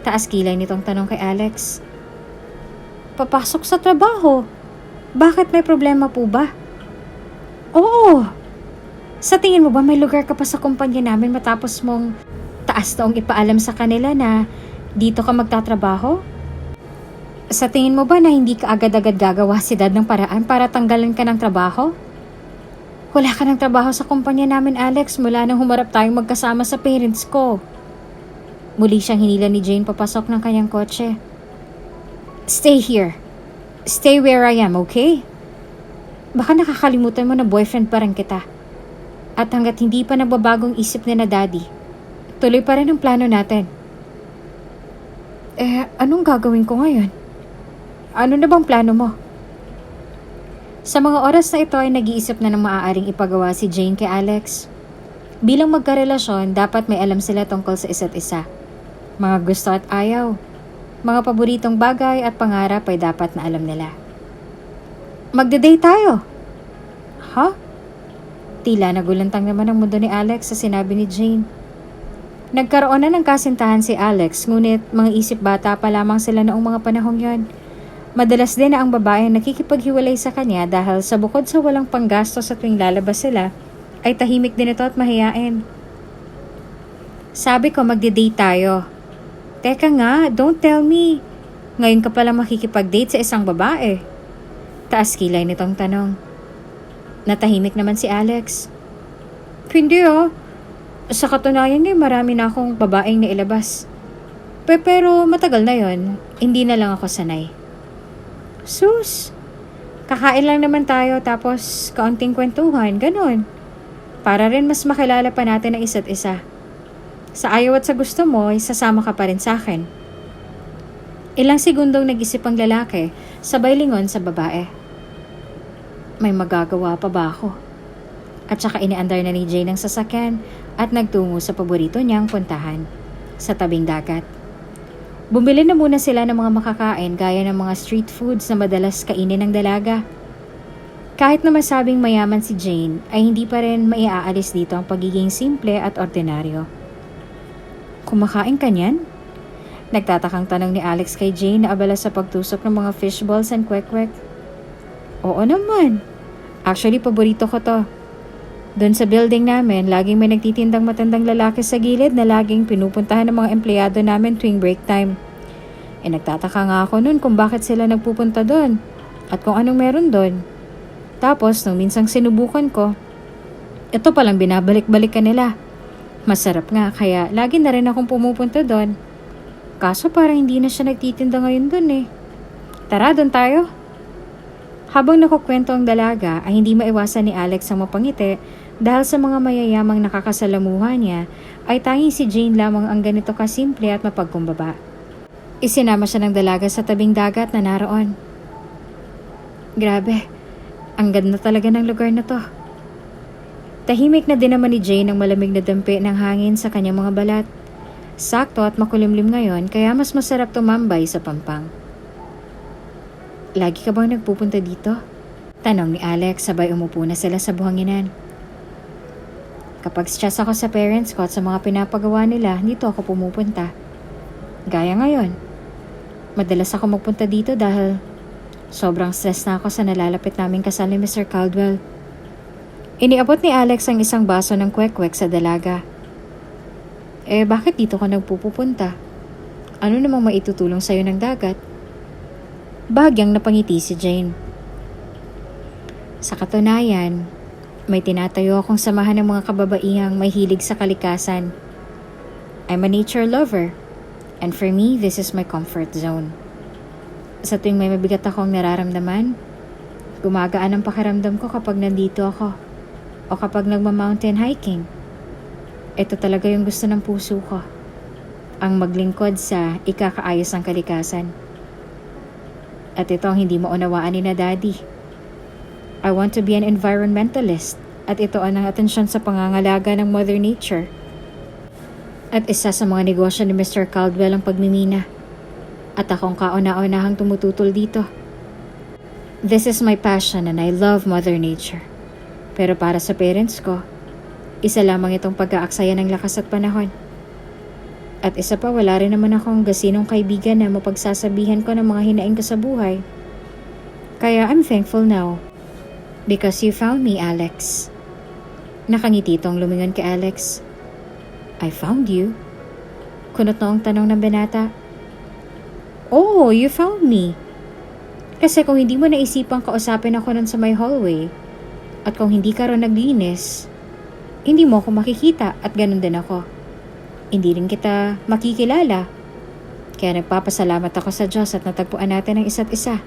Taas kilay nitong tanong kay Alex. Papasok sa trabaho. Bakit may problema po ba? Oo. Sa tingin mo ba may lugar ka pa sa kumpanya namin matapos mong taas taong ipaalam sa kanila na dito ka magtatrabaho? Sa tingin mo ba na hindi ka agad-agad gagawa si Dad ng paraan para tanggalan ka ng trabaho? Wala ka ng trabaho sa kumpanya namin, Alex, mula nang humarap tayong magkasama sa parents ko. Muli siyang hinila ni Jane papasok ng kanyang kotse. Stay here. Stay where I am, okay? Baka nakakalimutan mo na boyfriend pa rin kita. At hanggat hindi pa nagbabagong isip na Daddy, tuloy pa rin ang plano natin. Anong gagawin ko ngayon? Ano na bang plano mo? Sa mga oras na ito ay nag-iisip na ng maaaring ipagawa si Jane kay Alex. Bilang magkarelasyon, dapat may alam sila tungkol sa isa't isa. Mga gusto at ayaw, mga paboritong bagay at pangarap ay dapat na alam nila. Magde-date tayo. Ha? Tila nagulantang naman ang mundo ni Alex sa sinabi ni Jane. Nagkaroon na ng kasintahan si Alex, ngunit mga isip bata pa lamang sila noong mga panahong yon. Madalas din na ang babae nakikipaghiwalay sa kanya dahil sa bukod sa walang panggasto sa tuwing lalabas sila, ay tahimik din ito at mahiyain. Sabi ko magde-date tayo. Teka nga, don't tell me. Ngayon ka pala makikipag-date sa isang babae. Taas kilay nitong tanong. Natahimik naman si Alex. Hindi oh. Sa katunayan ngayon marami na akong babaeng nailabas. Pero matagal na yon, hindi na lang ako sanay. Sus, kakain lang naman tayo tapos kaunting kwentuhan, ganun. Para rin mas makilala pa natin ang isa't isa. Sa ayaw at sa gusto mo, sasama ka pa rin sa akin. Ilang segundong nag-isip ang lalaki, sabay lingon sa babae. May magagawa pa ba ako? At saka iniandar na ni Jane ang sasakyan at nagtungo sa paborito niyang puntahan, sa tabing dagat. Bumili na muna sila ng mga makakain gaya ng mga street foods na madalas kainin ng dalaga. Kahit na masabing mayaman si Jane, ay hindi pa rin maiaalis dito ang pagiging simple at ordinaryo. Kumakain ka niyan? Nagtatakang tanong ni Alex kay Jane na abala sa pagtusok ng mga fishballs and kwek-kwek. Oo naman. Actually, paborito ko to. Doon sa building namin, laging may nagtitindang matandang lalaki sa gilid na laging pinupuntahan ng mga empleyado namin tuwing break time. Nagtataka nga ako noon kung bakit sila nagpupunta doon at kung anong meron doon. Tapos, nung minsang sinubukan ko, Ito palang binabalik-balikan nila. Masarap nga, kaya lagi na rin akong pumupunta doon. Kaso parang hindi na siya nagtitinda ngayon doon eh. Tara, doon tayo. Habang nakukwento ang dalaga ay hindi maiwasan ni Alex ang mapangiti dahil sa mga mayayamang nakakasalamuha niya ay tanging si Jane lamang ang ganito kasimple at mapagkumbaba. Isinama siya ng dalaga sa tabing dagat na naroon. Grabe, ang ganda talaga ng lugar na to. Tahimik na din naman ni Jane ang malamig na dampi ng hangin sa kanyang mga balat. Sakto at makulimlim ngayon kaya mas masarap tumambay sa pampang. Lagi ka bang nagpupunta dito? Tanong ni Alex sabay umupo na sila sa buhanginan. Kapag stress ako sa parents ko at sa mga pinapagawa nila, dito ako pumupunta. Gaya ngayon. Madalas ako magpunta dito dahil sobrang stress na ako sa nalalapit naming kasal ni Mr. Caldwell. Iniabot ni Alex ang isang baso ng kwek-kwek sa dalaga. Bakit dito ka nagpupunta? Ano namang maitutulong sa'yo ng dagat? Bahagyang napangiti si Jane. Sa katunayan, may tinatayo akong samahan ng mga kababaihang may hilig sa kalikasan. I'm a nature lover, and for me, this is my comfort zone. Sa tuwing may mabigat akong nararamdaman, gumagaan ang pakiramdam ko kapag nandito ako o kapag nagma-mountain hiking. Ito talaga yung gusto ng puso ko, ang maglingkod sa ikakaayos ng kalikasan. At ito ang hindi maunawaan ni na Daddy. I want to be an environmentalist at ito ang atensyon sa pangangalaga ng Mother Nature. At isa sa mga negosyo ni Mr. Caldwell ang pagmimina. At akong kauna-unahang tumututol dito. This is my passion and I love Mother Nature. Pero para sa parents ko, isa lamang itong pag-aaksaya ng lakas at panahon. At isa pa, wala rin naman akong gasinong kaibigan na mapagsasabihan ko ng mga hinaing ko sa buhay. Kaya I'm thankful now. Because you found me, Alex. Nakangiti itong lumingon kay Alex. I found you? Kunot noong tanong ng binata. Oh, you found me. Kasi kung hindi mo naisipang kausapin ako nun sa my hallway, at kung hindi ka rin naglinis, hindi mo ako makikita at ganun din ako. Hindi rin kita makikilala. Kaya nagpapasalamat ako sa Diyos at natagpuan natin ang isa't isa.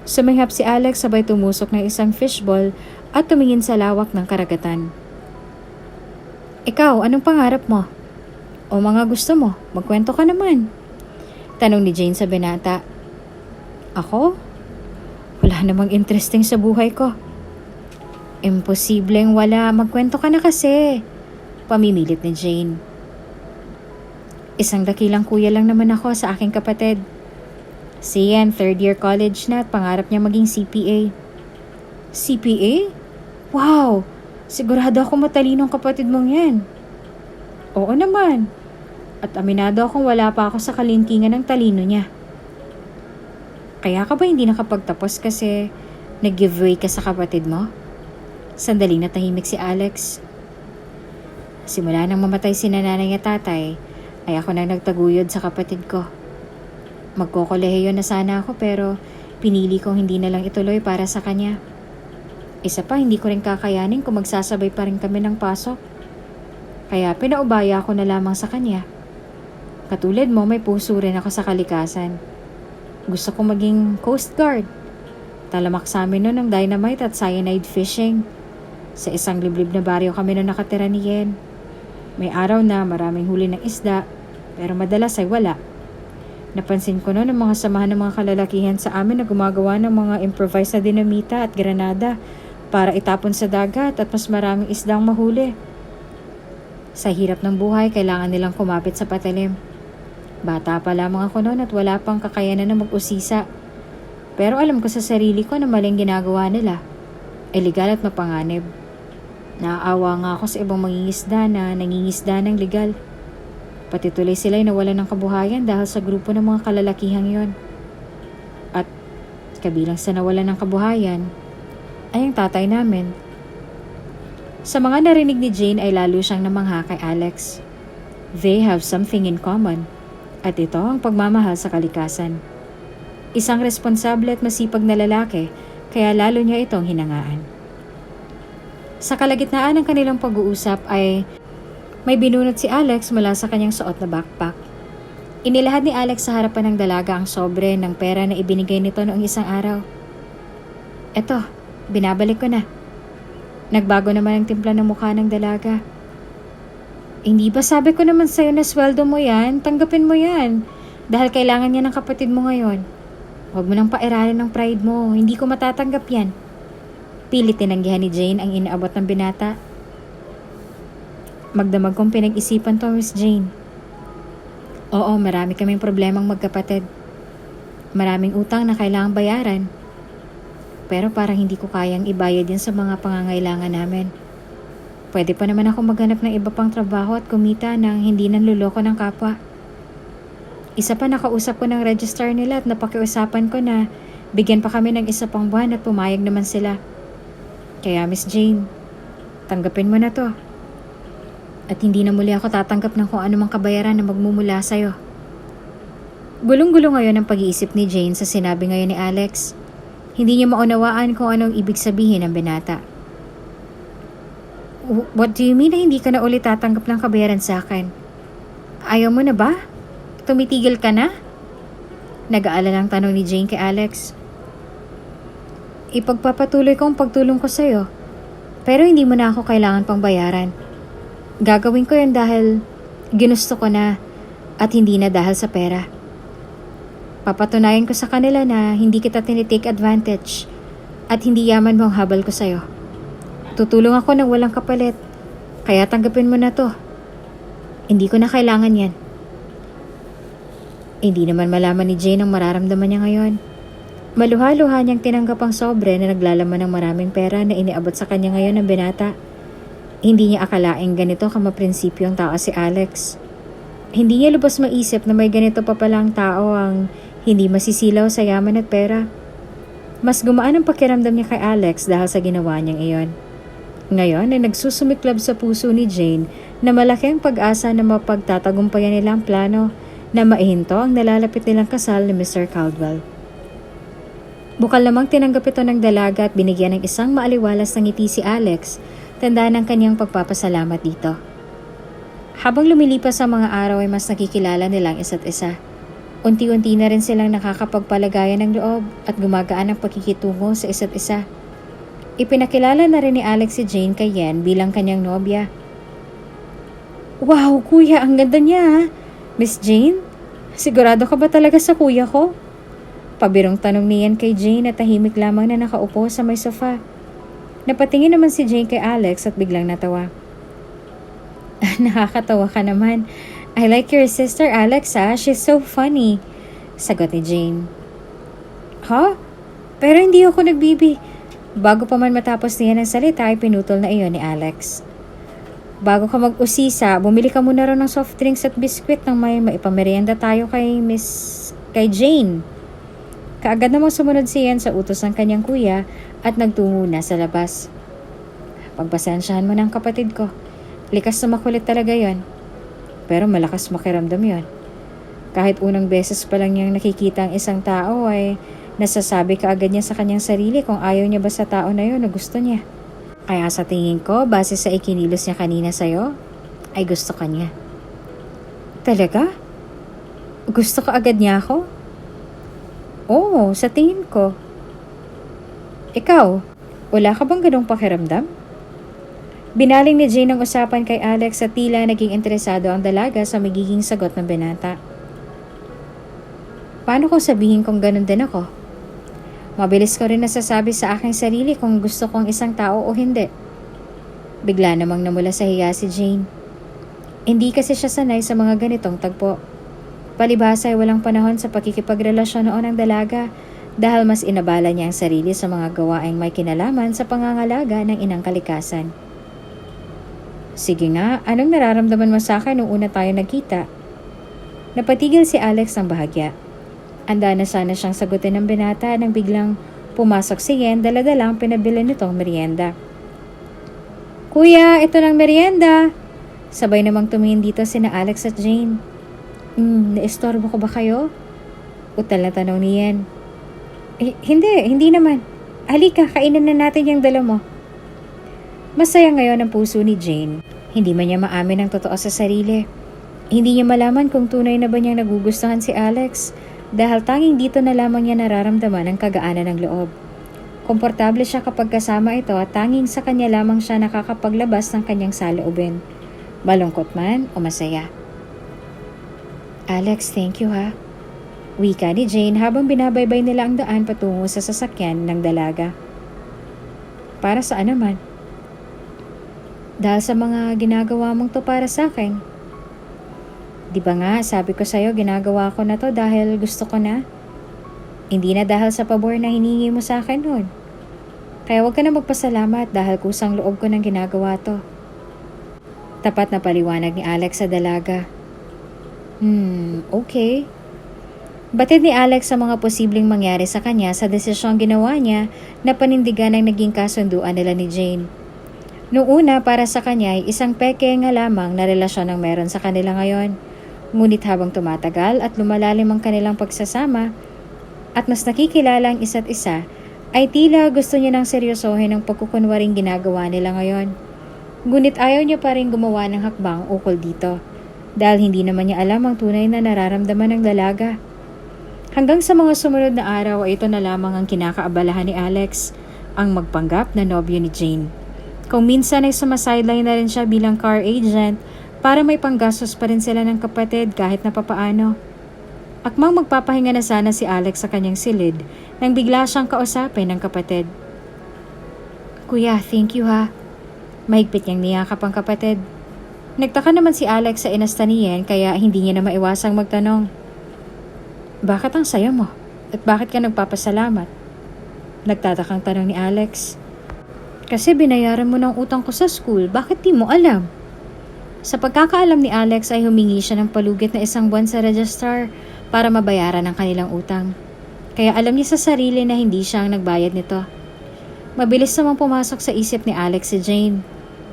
Sumihap si Alex sabay tumusok ng isang fishball at tumingin sa lawak ng karagatan. Ikaw, anong pangarap mo? O mga gusto mo? Magkwento ka naman. Tanong ni Jane sa binata. Ako? Wala namang interesting sa buhay ko. Imposibleng wala. Magkwento ka na kasi. Pamimilit ni Jane. Isang dakilang kuya lang naman ako sa aking kapatid. Si Ian, third year college na at pangarap niya maging CPA. CPA? Wow! Sigurado ako matalinong kapatid mong yan. Oo naman. At aminado akong wala pa ako sa kalingkingan ng talino niya. Kaya ka ba hindi nakapagtapos kasi nag-giveaway ka sa kapatid mo? Sandaling natahimik si Alex. Simula nang mamatay si nanay at tatay, ay ako nang nagtaguyod sa kapatid ko. Magkokolehiyo na sana ako pero pinili kong hindi na lang ituloy para sa kanya. Isa pa, hindi ko rin kakayanin kung magsasabay pa rin kami ng pasok. Kaya pinaubaya ako na lamang sa kanya. Katulad mo, may puso rin ako sa kalikasan. Gusto ko maging Coast Guard. Talamak sa amin noon ng dynamite at cyanide fishing. Sa isang liblib na baryo kami noon nakatira ni Yen. May araw na maraming huli ng isda, pero madalas ay wala. Napansin ko noon ang mga samahan ng mga kalalakihan sa amin na gumagawa ng mga improvised na dinamita at granada para itapon sa dagat at mas maraming isdang mahuli. Sa hirap ng buhay, kailangan nilang kumapit sa patalim. Bata pa lamang ako noon at wala pang kakayanan na mag-usisa. Pero alam ko sa sarili ko na maling ginagawa nila. Illegal at mapanganib. Naaawa nga ako sa ibang mangingisda na nangingisda ng legal. Pati tuloy sila'y nawalan ng kabuhayan dahil sa grupo ng mga kalalakihang yon. At kabilang sa nawalan ng kabuhayan ay ang tatay namin. Sa mga narinig ni Jane ay lalo siyang namangha kay Alex. They have something in common. At ito ang pagmamahal sa kalikasan. Isang responsable at masipag na lalaki, kaya lalo niya itong hinangaan. Sa kalagitnaan ng kanilang pag-uusap ay may binunot si Alex mula sa kanyang suot na backpack. Inilahad ni Alex sa harapan ng dalaga ang sobre ng pera na ibinigay nito noong isang araw. Eto, binabalik ko na. Nagbago naman ang timpla ng mukha ng dalaga. Hindi ba sabi ko naman sa'yo na sweldo mo yan? Tanggapin mo yan. Dahil kailangan niya ng kapatid mo ngayon. Huwag mo nang pairalin ng pride mo. Hindi ko matatanggap yan. Pilit tinanggihan ni Jane ang inaabot ng binata. Magdamag kong pinag-isipan to, Miss Jane. Oo, marami kaming problemang magkapatid. Maraming utang na kailangang bayaran. Pero parang hindi ko kayang ibayad yan sa mga pangangailangan namin. Pwede pa naman ako maghanap ng iba pang trabaho at kumita nang hindi nanluloko ng kapwa. Isa pa nakausap ko ng registrar nila at napakiusapan ko na bigyan pa kami ng isa pang buwan at pumayag naman sila. Kaya Miss Jane, tanggapin mo na to. At hindi na muli ako tatanggap ng kung anumang kabayaran na magmumula sa'yo. Gulong-gulo ngayon ang pag-iisip ni Jane sa sinabi ngayon ni Alex. Hindi niya maunawaan kung anong ibig sabihin ng binata. What do you mean na hindi ka na ulit tatanggap ng kabayaran sa akin? Ayaw mo na ba? Tumitigil ka na? Nag-aalala ang tanong ni Jane kay Alex. Ipagpapatuloy ko ang pagtulong ko sa'yo. Pero hindi mo na ako kailangan pang bayaran. Gagawin ko yan dahil ginusto ko na at hindi na dahil sa pera. Papatunayan ko sa kanila na hindi kita tinitake advantage at hindi yaman mo ang habal ko sa'yo. Tutulong ako ng walang kapalit, kaya tanggapin mo na to. Hindi ko na kailangan yan. Hindi naman malaman ni Jane ang mararamdaman niya ngayon. Maluha-luha niyang tinanggap ang sobre na naglalaman ng maraming pera na iniabot sa kanya ngayon ng binata. Hindi niya akalaing ganito kamaprinsipyo ang tao si Alex. Hindi niya lubos maisip na may ganito pa palang tao ang hindi masisilaw sa yaman at pera. Mas gumaan ang pakiramdam niya kay Alex dahil sa ginawa niyang iyon. Ngayon ay nagsusumiklab sa puso ni Jane na malaki ang pag-asa na mapagtatagumpayan nila ang plano na maihinto ang nalalapit nilang kasal ni Mr. Caldwell. Bukal lamang tinanggap ito ng dalaga at binigyan ng isang maaliwalas na ngiti si Alex, tanda ng kanyang pagpapasalamat dito. Habang lumilipas ang mga araw ay mas nakikilala nilang isa't isa. Unti-unti na rin silang nakakapagpalagayan ng loob at gumagaan ang pagkikitungo sa isa't isa. Ipinakilala na rin ni Alex si Jane kay Yen bilang kanyang nobya. Wow, kuya, ang ganda niya. Miss Jane, sigurado ka ba talaga sa kuya ko? Pabirong tanong ni Yen kay Jane at tahimik lamang na nakaupo sa may sofa. Napatingin naman si Jane kay Alex at biglang natawa. Nakakatawa ka naman. I like your sister Alex ha, she's so funny. Sagot ni Jane. Ha? Pero hindi ako nagbibi. Bago pa man matapos niya ng salita ay pinutol na iyon ni Alex. Bago ka mag-usisa, bumili ka muna rin ng soft drinks at biskwit nang may maipamerienda tayo kay Jane. Kaagad namang sumunod siya sa utos ng kanyang kuya at nagtungo na sa labas. Pagpasensyahan mo ng kapatid ko. Likas na makulit talaga yon. Pero malakas makiramdam yon. Kahit unang beses pa lang niyang nakikita ang isang tao ay nasasabi kaagad niya sa kanyang sarili kung ayaw niya ba sa tao na yon o gusto niya. Kaya sa tingin ko, base sa ikinilos niya kanina sa'yo, ay gusto ka niya. Talaga? Gusto ka agad niya ako? Oo, sa tingin ko. Ikaw, wala ka bang ganong pakiramdam? Binaling ni Jane ang usapan kay Alex at tila naging interesado ang dalaga sa magiging sagot ng binata. Paano kung sabihin kong ganun din ako? Mabilis ko rin nasasabi sa aking sarili kung gusto kong isang tao o hindi. Bigla namang namula sa hiya si Jane. Hindi kasi siya sanay sa mga ganitong tagpo. Palibhasa ay walang panahon sa pakikipagrelasyon noon ng dalaga dahil mas inabala niya ang sarili sa mga gawaing may kinalaman sa pangangalaga ng inang kalikasan. Sige nga, anong nararamdaman mo sa akin nung una tayo nagkita? Napatigil si Alex ng bahagya. Handa na sana siyang sagutin ng binata nang biglang pumasok si Yen dala-dalang pinabili nitong merienda. Kuya, ito ng merienda! Sabay namang tumingin dito sina Alex at Jane. Naistorbo ko ba kayo? Utal na tanong ni Yen. Hindi naman. Halika, kainan na natin yung dala mo. Masaya ngayon ang puso ni Jane. Hindi man niya maamin ang totoo sa sarili. Hindi niya malaman kung tunay na ba niyang nagugustuhan si Alex dahil tanging dito na lamang niya nararamdaman ang kagaanan ng loob. Komportable siya kapag kasama ito at tanging sa kanya lamang siya nakakapaglabas ng kanyang saloobin. Malungkot man o masaya. Alex, thank you ha. Wika ni Jane habang binabaybay nila ang daan patungo sa sasakyan ng dalaga. Para saan naman? Dahil sa mga ginagawa mong to para sa akin. Di ba nga, sabi ko sa'yo, ginagawa ko na to dahil gusto ko na. Hindi na dahil sa pabor na hiningi mo sa akin noon. Kaya huwag ka na magpasalamat dahil kusang loob ko ng ginagawa to. Tapat na paliwanag ni Alex sa dalaga. Okay. Batid ni Alex sa mga posibleng mangyari sa kanya sa desisyong ginawa niya na panindigan ang naging kasunduan nila ni Jane. Noong una para sa kanya ay isang peke nga lamang na relasyon ang meron sa kanila ngayon. Ngunit habang tumatagal at lumalalim ang kanilang pagsasama at mas nakikilala ang isa't isa, ay tila gusto niya ng seryosohin ang pagkukunwaring ginagawa nila ngayon. Ngunit ayaw niya pa rin gumawa ng hakbang ukol dito dahil hindi naman niya alam ang tunay na nararamdaman ng dalaga. Hanggang sa mga sumunod na araw ay ito na lamang ang kinakaabalahan ni Alex, ang magpanggap na nobyo ni Jane. Kung minsan ay sumasideline na rin siya bilang car agent para may panggastos pa rin sila ng kapatid kahit na papaano. Akmang magpapahinga na sana si Alex sa kanyang silid nang bigla siyang kausapin ng kapatid. Kuya, thank you ha. Mahigpit niyang niyakap ang kapatid. Nagtaka naman si Alex sa inastaniyan kaya hindi niya na maiwasang magtanong. Bakit ang saya mo? At bakit ka nagpapasalamat? Nagtatakang tanong ni Alex. Kasi binayaran mo ng utang ko sa school, bakit di mo alam? Sa pagkakaalam ni Alex ay humingi siya ng palugit na 1 buwan sa registrar para mabayaran ang kanilang utang. Kaya alam niya sa sarili na hindi siya ang nagbayad nito. Mabilis namang pumasok sa isip ni Alex si Jane.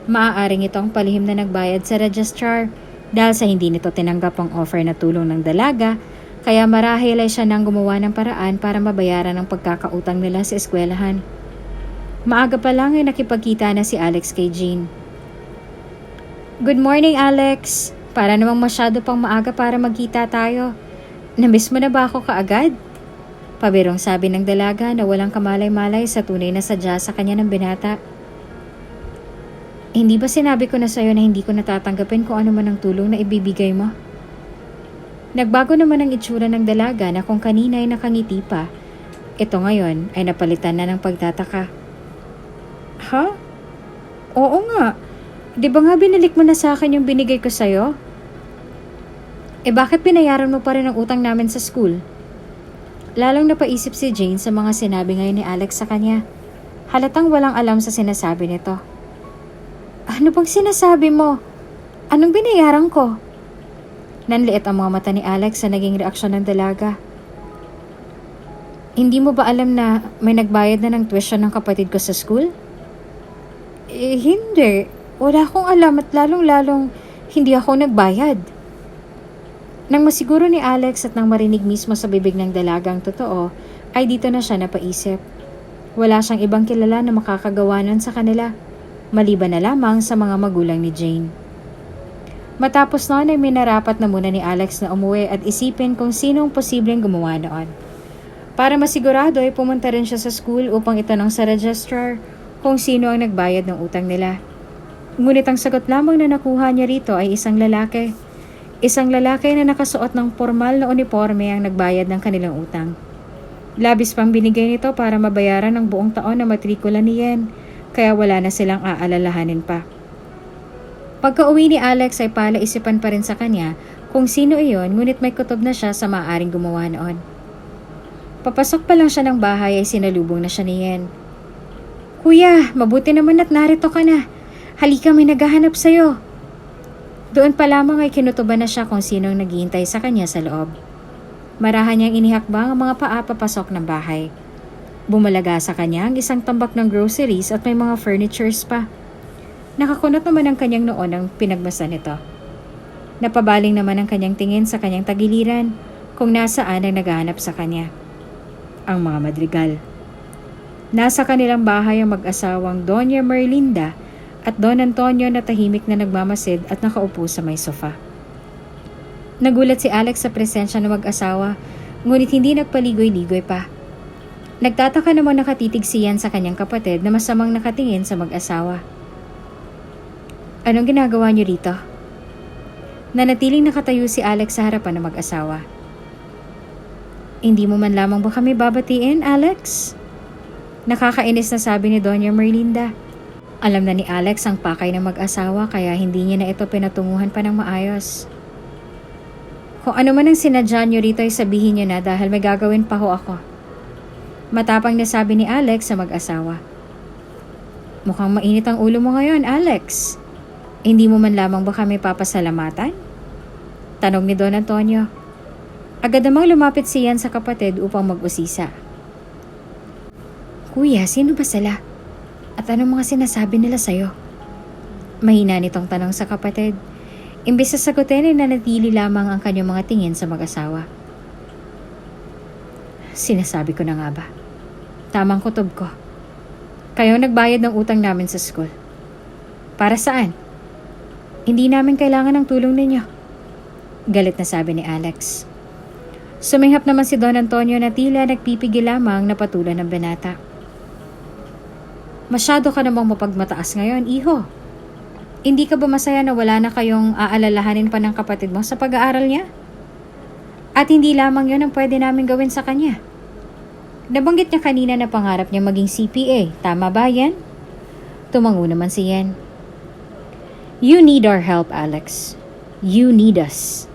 Maaaring ito ang palihim na nagbayad sa registrar dahil sa hindi nito tinanggap ang offer na tulong ng dalaga. Kaya marahil ay siya nang gumawa ng paraan para mabayaran ang pagkakautang nila sa eskwelahan. Maaga pa lang ay nakipagkita na si Alex kay Jane. Good morning, Alex. Para namang masyado pang maaga para magkita tayo. Namiss mo na ba ako kaagad? Pabirong sabi ng dalaga na walang kamalay-malay sa tunay na sadya sa kanya ng binata. Hindi ba sinabi ko na sa'yo na hindi ko natatanggapin kung ano man ang tulong na ibibigay mo? Nagbago naman ang itsura ng dalaga na kung kanina ay nakangiti pa, ito ngayon ay napalitan na ng pagtataka. Ha? Oo nga. Di ba nga binalik mo na sa akin yung binigay ko sa'yo? Bakit binayaran mo pa rin ang utang namin sa school? Lalong napaisip si Jane sa mga sinabi ngayon ni Alex sa kanya. Halatang walang alam sa sinasabi nito. Ano bang sinasabi mo? Anong binayaran ko? Nanliit ang mga mata ni Alex sa naging reaksyon ng dalaga. Hindi mo ba alam na may nagbayad na ng tuition ng kapatid ko sa school? Hindi. Wala akong alam at lalong-lalong hindi ako nagbayad. Nang masiguro ni Alex at nang marinig mismo sa bibig ng dalaga ang totoo, ay dito na siya napaisip. Wala siyang ibang kilala na makakagawa nun sa kanila, maliban na lamang sa mga magulang ni Jane. Matapos noon ay minarapat na muna ni Alex na umuwi at isipin kung sinong posibleng gumawa noon. Para masigurado ay pumunta rin siya sa school upang itanong sa registrar kung sino ang nagbayad ng utang nila. Ngunit ang sagot lamang na nakuha niya rito ay isang lalaki. Isang lalaki na nakasuot ng formal na uniforme ang nagbayad ng kanilang utang. Labis pang binigay nito para mabayaran ang buong taon na matrikula ni Yen, kaya wala na silang aalalahanin pa. Pagka-uwi ni Alex ay palaisipan pa rin sa kanya kung sino iyon, ngunit may kutob na siya sa maaaring gumawa noon. Papasok pa lang siya ng bahay ay sinalubong na siya ni Yen. Kuya, mabuti naman at narito ka na. Halika, may naghahanap sa'yo. Doon pa lamang ay kinutuban na siya kung sino ang naghihintay sa kanya sa loob. Marahan niyang inihakbang ang mga paa papasok ng bahay. Bumalaga sa kanya ang isang tambak ng groceries at may mga furnitures pa. Nakakunot naman ang kanyang noon ang pinagmasan nito. Napabaling naman ang kanyang tingin sa kanyang tagiliran kung nasaan ang naghahanap sa kanya. Ang mga madrigal. Nasa kanilang bahay ang mag-asawang Doña Merlinda at Don Antonio na tahimik na nagmamasid at nakaupo sa may sofa. Nagulat si Alex sa presensya ng mag-asawa, ngunit hindi nagpaligoy-ligoy pa. Nagtataka namang nakatitig siyan sa kanyang kapatid na masamang nakatingin sa mag-asawa. Anong ginagawa niyo rito? Nanatiling nakatayo si Alex sa harapan ng mag-asawa. Hindi mo man lamang ba kami babatiin, Alex? Nakakainis na sabi ni Doña Merlinda. Alam na ni Alex ang pakay ng mag-asawa kaya hindi niya na ito pinatunguhan pa ng maayos. Kung ano man ang sinadya niyo rito ay sabihin niyo na dahil may gagawin pa ho ako. Matapang na sabi ni Alex sa mag-asawa. Mukhang mainit ang ulo mo ngayon, Alex. Hindi mo man lamang ba kami papasalamatan? Tanong ni Don Antonio. Agad namang lumapit siyan sa kapatid upang mag-usisa. Kuya, sino ba sila? At anong mga sinasabi nila sa'yo? Mahina nitong tanong sa kapatid. Imbes sa sagutin ay nanatili lamang ang kanyang mga tingin sa mag-asawa. Sinasabi ko na nga ba? Tamang kutob ko. Kayo nagbayad ng utang namin sa school. Para saan? Hindi namin kailangan ng tulong ninyo. Galit na sabi ni Alex. Suminghap naman si Don Antonio na tila nagpipigil lamang na patulan ng binata. Masyado ka namang mapagmataas ngayon, iho. Hindi ka ba masaya na wala na kayong aalalahanin pa ng kapatid mo sa pag-aaral niya? At hindi lamang yun ang pwede namin gawin sa kanya. Nabanggit niya kanina na pangarap niya maging CPA. Tama ba yan? Tumango naman si Yen. You need our help, Alex. You need us.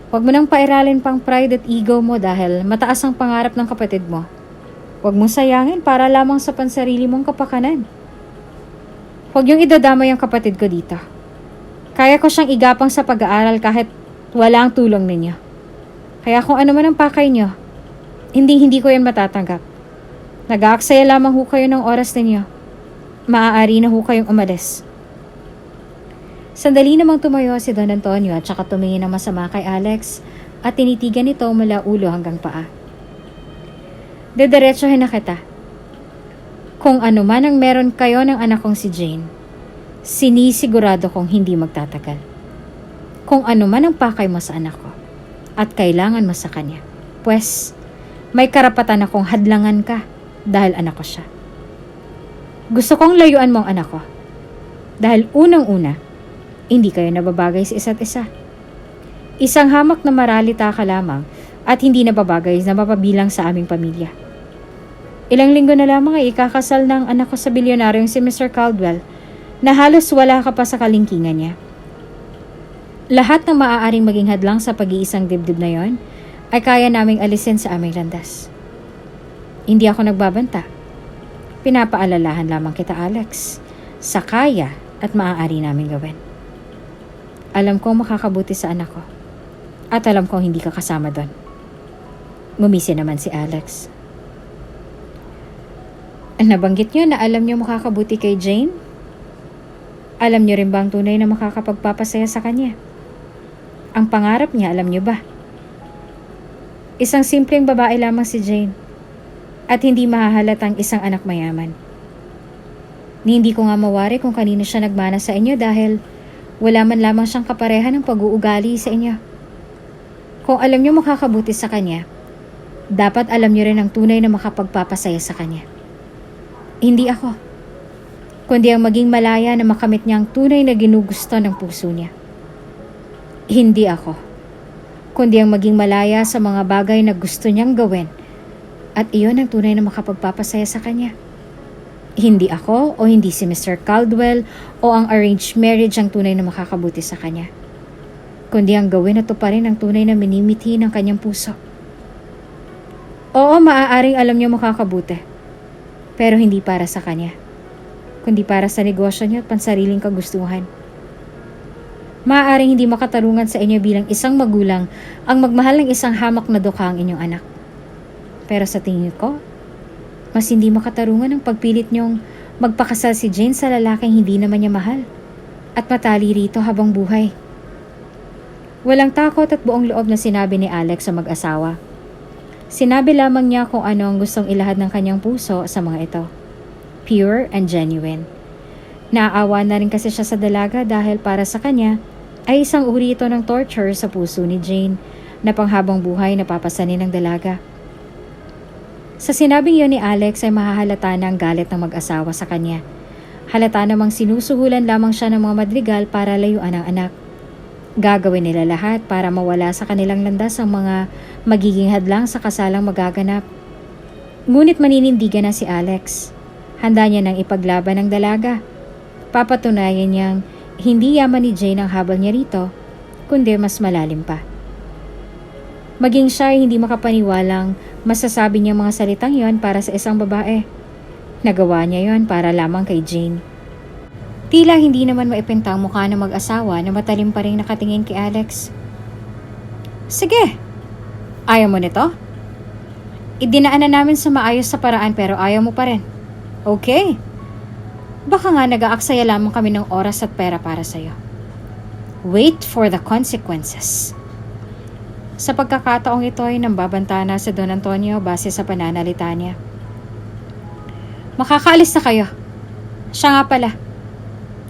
Huwag mo nang pairalin pang pride at ego mo dahil mataas ang pangarap ng kapatid mo. Huwag mong sayangin para lamang sa pansarili mong kapakanan. Huwag yung idadamay ang kapatid ko dito. Kaya ko siyang igapang sa pag-aaral kahit wala ang tulong ninyo. Kaya kung ano man ang pakay nyo, hindi ko yan matatanggap. Nag-aaksaya lamang ho kayo ng oras ninyo. Maaari na ho kayong umalis. Sandali namang tumayo si Don Antonio at saka tumingin ng masama kay Alex at tinitigan nito mula ulo hanggang paa. Dediretsohin na kita. Kung ano man ang meron kayo ng anak kong si Jane, sinisigurado kong hindi magtatagal. Kung ano man ang pakay mo sa anak ko at kailangan mo sa kanya, pues may karapatan akong hadlangan ka dahil anak ko siya. Gusto kong layuan mo ang anak ko dahil unang-una, hindi kayo nababagay sa isa't isa. Isang hamak na maralita ka lamang at hindi nababagay na mapabilang sa aming pamilya. Ilang linggo na lamang ay ikakasal ng anak ko sa bilyonaryong si Mr. Caldwell na halos wala ka pa sa kalingkingan niya. Lahat ng maaaring maging hadlang sa pag-iisang dibdib na yon ay kaya naming alisin sa aming landas. Hindi ako nagbabanta. Pinapaalalahan lamang kita, Alex, sa kaya at maaari namin gawin. Alam kong makakabuti sa anak ko. At alam kong hindi ka kasama doon. Ngumisi naman si Alex. Nabanggit niyo na alam niyo makakabuti kay Jane? Alam niyo rin ba ang tunay na makakapagpapasaya sa kanya? Ang pangarap niya, alam niyo ba? Isang simpleng babae lamang si Jane. At hindi mahahalatang isang anak mayaman. Hindi ko nga mawari kung kanino siya nagmana sa inyo dahil wala man lamang siyang kapareha ng pag-uugali sa inyo. Kung alam niyo makakabuti sa kanya, dapat alam niyo rin ang tunay na makapagpapasaya sa kanya. Hindi ako, kundi ang maging malaya na makamit niya ang tunay na ginugusto ng puso niya. Hindi ako, kundi ang maging malaya sa mga bagay na gusto niyang gawin at iyon ang tunay na makapagpapasaya sa kanya. Hindi ako o hindi si Mr. Caldwell o ang arranged marriage ang tunay na makakabuti sa kanya. Kundi ang gawin at tuparin ang tunay na minimithi ng kanyang puso. Oo, maaaring alam niyo makakabuti. Pero hindi para sa kanya. Kundi para sa negosyo niyo at pansariling kagustuhan. Maaaring hindi makatarungan sa inyo bilang isang magulang ang magmahal ng isang hamak na dukha ang inyong anak. Pero sa tingin ko, mas hindi makatarungan ang pagpilit niyong magpakasal si Jane sa lalaking hindi naman niya mahal at matali rito habang buhay. Walang takot at buong loob na sinabi ni Alex sa mag-asawa. Sinabi lamang niya kung ano ang gustong ilahad ng kanyang puso sa mga ito. Pure and genuine. Naaawa na rin kasi siya sa dalaga dahil para sa kanya ay isang uri ito ng torture sa puso ni Jane na panghabang buhay na papasanin ng dalaga. Sa sinabing yun ni Alex ay mahahalata na ang galit ng mag-asawa sa kanya. Halata namang sinusuhulan lamang siya ng mga madrigal para layuan ang anak. Gagawin nila lahat para mawala sa kanilang landas ang mga magiging hadlang sa kasalang magaganap. Ngunit maninindigan na si Alex. Handa niya nang ipaglaban ng dalaga. Papatunayan niyang hindi yaman ni Jane ang habol niya rito, kundi mas malalim pa. Maging siya ay hindi makapaniwalang masasabi niya mga salitang yon para sa isang babae. Nagawa niya yon para lamang kay Jane. Tila hindi naman maipintang mukha ng mag-asawa na matalim pa rin nakatingin kay Alex. Sige, ayaw mo nito? Idinaan na namin sa maayos sa paraan pero ayaw mo pa rin. Okay. Baka nga nag-aaksaya lamang kami ng oras at pera para sa'yo. Wait for the consequences. Sa pagkakataong ito ay nambabanta na si Don Antonio base sa pananalita niya. Makakaalis na kayo. Siya nga pala.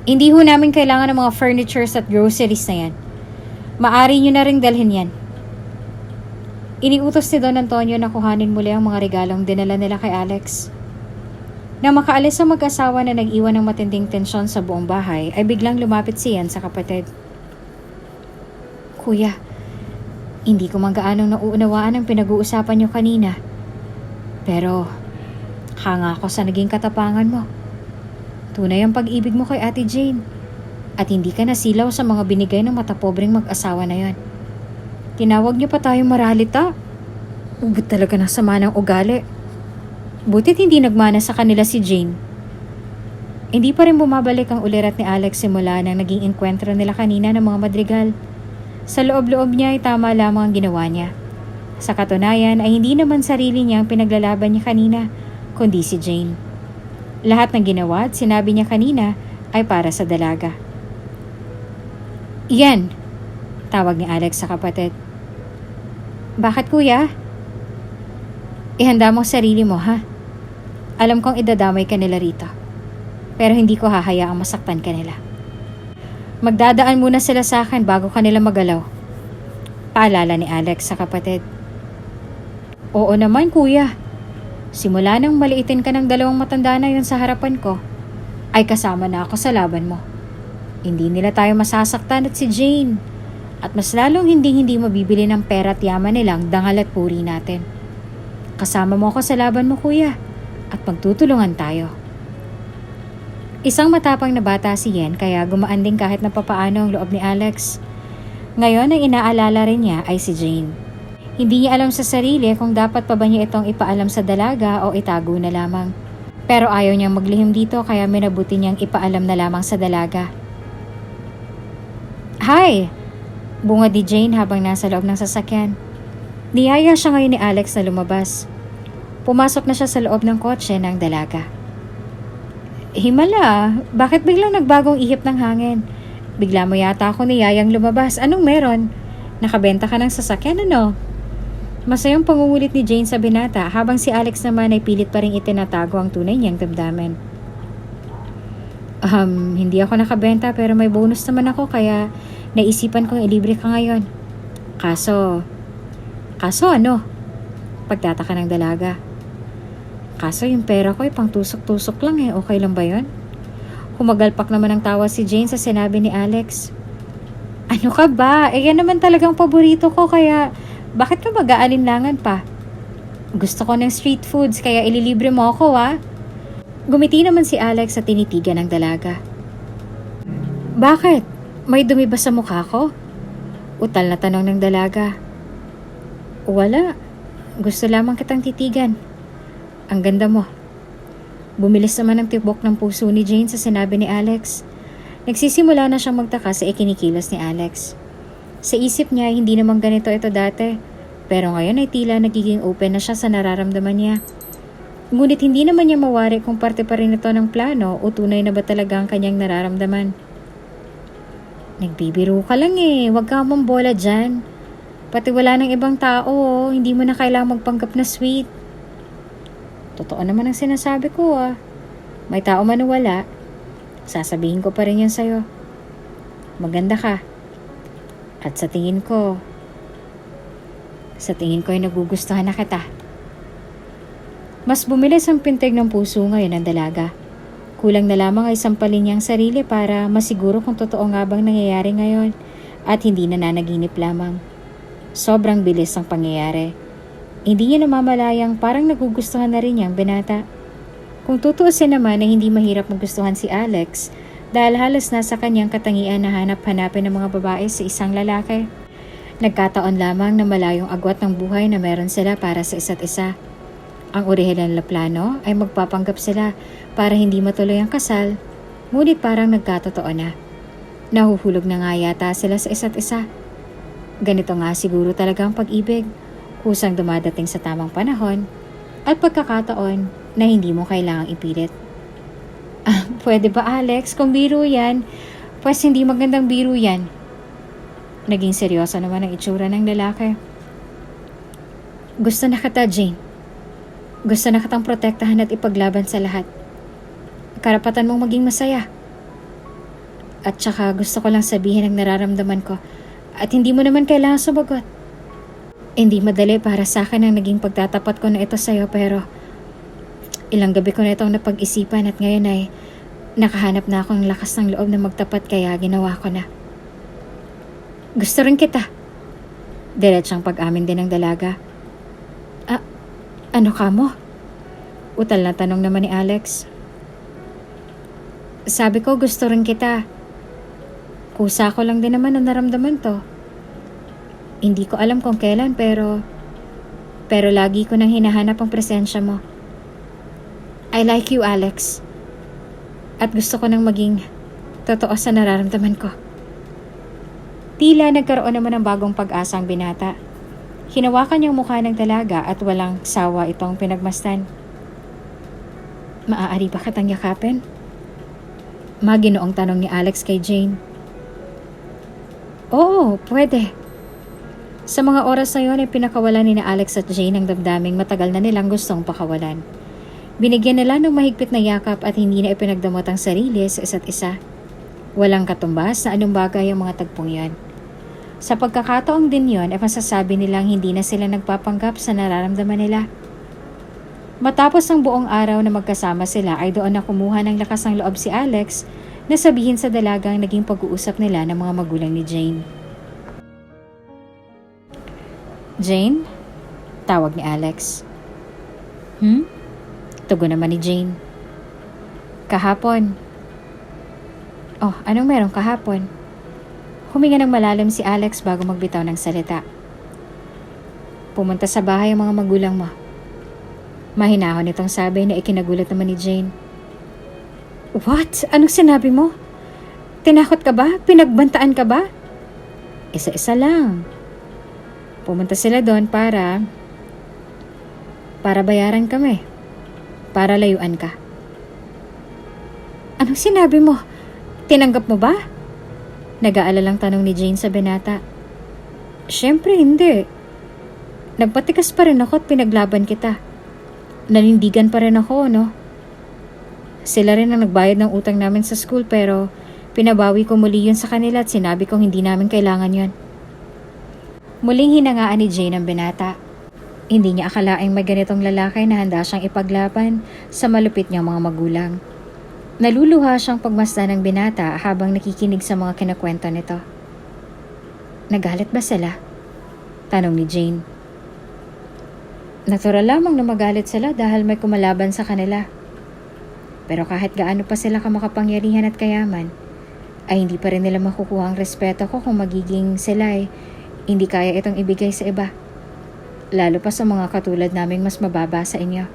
Hindi ho namin kailangan ng mga furnitures at groceries na yan. Maari nyo na ring dalhin yan. Iniutos ni Don Antonio na kuhanin muli ang mga regalong dinala nila kay Alex. Nang makaalis ang mag-asawa na nag-iwan ng matinding tensyon sa buong bahay, ay biglang lumapit si Ian sa kapatid. Kuya, hindi ko man gaanong nauunawaan ang pinag-uusapan niyo kanina. Pero, hanga ako sa naging katapangan mo. Tunay ang pag-ibig mo kay Ate Jane. At hindi ka nasilaw sa mga binigay ng matapobreng mag-asawa na yon. Tinawag niyo pa tayong maralita. Ubod talaga ng sama ng ugali. Butit hindi nagmana sa kanila si Jane. Hindi pa rin bumabalik ang ulirat ni Alex simula nang naging enkwentro nila kanina ng mga madrigal. Sa loob-loob niya ay tama lamang ang ginawa niya. Sa katunayan ay hindi naman sarili niya ang pinaglalaban niya kanina, kundi si Jane. Lahat ng ginawa at sinabi niya kanina ay para sa dalaga. Iyan, tawag ni Alex sa kapatid. Bakit kuya? Ihanda mo sarili mo ha. Alam kong idadamay ka nila rito. Pero hindi ko hahayaang masaktan ka nila. Magdadaan muna sila sa akin bago kanila magalaw. Paalala ni Alex sa kapatid. Oo naman kuya. Simula nang maliitin ka ng dalawang matanda na yun sa harapan ko, ay kasama na ako sa laban mo. Hindi nila tayo masasaktan at si Jane. At mas lalong hindi mabibili ng pera at yaman nilang dangal at puri natin. Kasama mo ako sa laban mo kuya. At magtutulungan tayo. Isang matapang na bata si Yen kaya gumaan din kahit na papaano ang loob ni Alex. Ngayon ang inaalala rin niya ay si Jane. Hindi niya alam sa sarili kung dapat pa ba niya itong ipaalam sa dalaga o itago na lamang. Pero ayaw niyang maglihim dito kaya minabuti niyang ipaalam na lamang sa dalaga. Hi! Bungad ni Jane habang nasa loob ng sasakyan. Niyaya siya ngayon ni Alex na lumabas. Pumasok na siya sa loob ng kotse ng dalaga. Himala, bakit biglang nagbagong ihip ng hangin? Bigla mo yata ako niyayang lumabas. Anong meron? Nakabenta ka ng sasakyan ano? Masayang pangungulit ni Jane sa binata habang si Alex naman ay pilit pa rin itinatago ang tunay niyang damdamin. Hindi ako nakabenta pero may bonus naman ako kaya naisipan kong ilibre ka ngayon. Kaso ano? Pagtataka ng dalaga. Kaso yung pera ko ay pang tusok-tusok lang eh. Okay lang ba yun? Humagalpak naman ang tawa si Jane sa sinabi ni Alex. Ano ka ba? Yan naman talagang paborito ko kaya bakit ka mag-aalinlangan pa? Gusto ko ng street foods kaya ililibre mo ako ha? Gumiti naman si Alex sa tinitigan ng dalaga. Bakit? May dumi ba sa mukha ko? Utal na tanong ng dalaga. Wala. Gusto lamang kitang titigan. Ang ganda mo. Bumilis naman ang tibok ng puso ni Jane sa sinabi ni Alex. Nagsisimula na siyang magtaka sa ikinikilos ni Alex. Sa isip niya, hindi naman ganito ito dati. Pero ngayon ay tila nagiging open na siya sa nararamdaman niya. Ngunit hindi naman niya mawari kung parte pa rin ito ng plano o tunay na ba talaga ang kanyang nararamdaman. Nagbibiro ka lang eh. Huwag ka mambola dyan. Pati wala ng ibang tao, hindi mo na kailangang magpanggap na sweet. Totoo naman ang sinasabi ko ah. May tao man o wala, sasabihin ko pa rin yan sa'yo. Maganda ka. At sa tingin ko ay nagugustuhan na kita. Mas bumilis ang pintig ng puso ngayon ng dalaga. Kulang na lamang ay sampalin niya ang sarili para masiguro kung totoo nga bang nangyayari ngayon at hindi nananaginip lamang. Sobrang bilis ang pangyayari. Hindi niya namamalayang parang nagugustuhan na rin niya ang binata. Kung tutuusin naman na hindi mahirap magustuhan si Alex dahil halos nasa kanyang katangian na hanap-hanapin ng mga babae sa isang lalaki. Nagkataon lamang na malayong agwat ng buhay na meron sila para sa isa't isa. Ang orihinal na plano ay magpapanggap sila para hindi matuloy ang kasal, ngunit parang nagkatotoo na. Nahuhulog na nga yata sila sa isa't isa. Ganito nga siguro talaga ang pag-ibig, kusang dumadating sa tamang panahon at pagkakataon na hindi mo kailangang ipilit. Pwede ba Alex? Kung biro yan, pues hindi magandang biro yan. Naging seryoso naman ang itsura ng lalaki. Gusto na kita, Jane. Gusto na kitang protektahan at ipaglaban sa lahat. Karapatan mong maging masaya. At saka gusto ko lang sabihin ang nararamdaman ko at hindi mo naman kailangan sumagot. Hindi madali para sa akin ang naging pagtatapat ko na ito sa'yo pero ilang gabi ko na itong napag-isipan at ngayon ay nakahanap na ako ng lakas ng loob na magtapat kaya ginawa ko na. Gusto rin kita. Diretsang pag-amin din ng dalaga. Ano ka mo? Utal na tanong naman ni Alex. Sabi ko gusto rin kita. Kusa ko lang din naman ang naramdaman to. Hindi ko alam kung kailan pero lagi ko nang hinahanap ang presensya mo. I like you, Alex. At gusto ko nang maging totoo sa nararamdaman ko. Tila nagkaroon naman ng bagong pag-asa ang binata. Hinawakan niyang mukha ng dalaga at walang sawa itong pinagmasdan. Maaari ba kitang yakapin? Maginoong tanong ni Alex kay Jane. Oo, pwede. Sa mga oras na yun ay pinakawalan ni Alex at Jane ang damdaming matagal na nilang gustong pakawalan. Binigyan nila ng mahigpit na yakap at hindi na ipinagdamot ang sarili sa isa't isa. Walang katumbas na anong bagay ang mga tagpong yan. Sa pagkakataong din yon ay masasabi nilang hindi na sila nagpapanggap sa nararamdaman nila. Matapos ang buong araw na magkasama sila ay doon na kumuha ng lakas ng loob si Alex na sabihin sa dalagang naging pag-uusap nila ng mga magulang ni Jane. Jane? Tawag ni Alex. Tugon naman ni Jane. Kahapon. Oh, anong meron kahapon? Huminga ng malalim si Alex bago magbitaw ng salita. Pumunta sa bahay ang mga magulang mo. Mahinahon itong sabi na ikinagulat naman ni Jane. What? Anong sinabi mo? Tinakot ka ba? Pinagbantaan ka ba? Isa-isa lang. Pumunta sila doon para bayaran kami. Para layuan ka. Anong sinabi mo? Tinanggap mo ba? Nag-aalalang tanong ni Jane sa binata. Siyempre hindi. Nagpatikas pa rin ako at pinaglaban kita. Nanindigan pa rin ako, no? Sila rin ang nagbayad ng utang namin sa school pero pinabawi ko muli yun sa kanila at sinabi kong hindi namin kailangan yun. Muling hinangaan ni Jane ang binata. Hindi niya akalaing may ganitong lalaki na handa siyang ipaglaban sa malupit niyang mga magulang. Naluluha siyang pagmasdan ng binata habang nakikinig sa mga kinakwento nito. Nagalit ba sila? Tanong ni Jane. Natural lamang na magalit sila dahil may kumalaban sa kanila. Pero kahit gaano pa sila kamakapangyarihan at kayaman, ay hindi pa rin nila makukuha ang respeto ko kung magiging sila ay hindi kaya itong ibigay sa iba. Lalo pa sa mga katulad naming mas mababa sa inyo.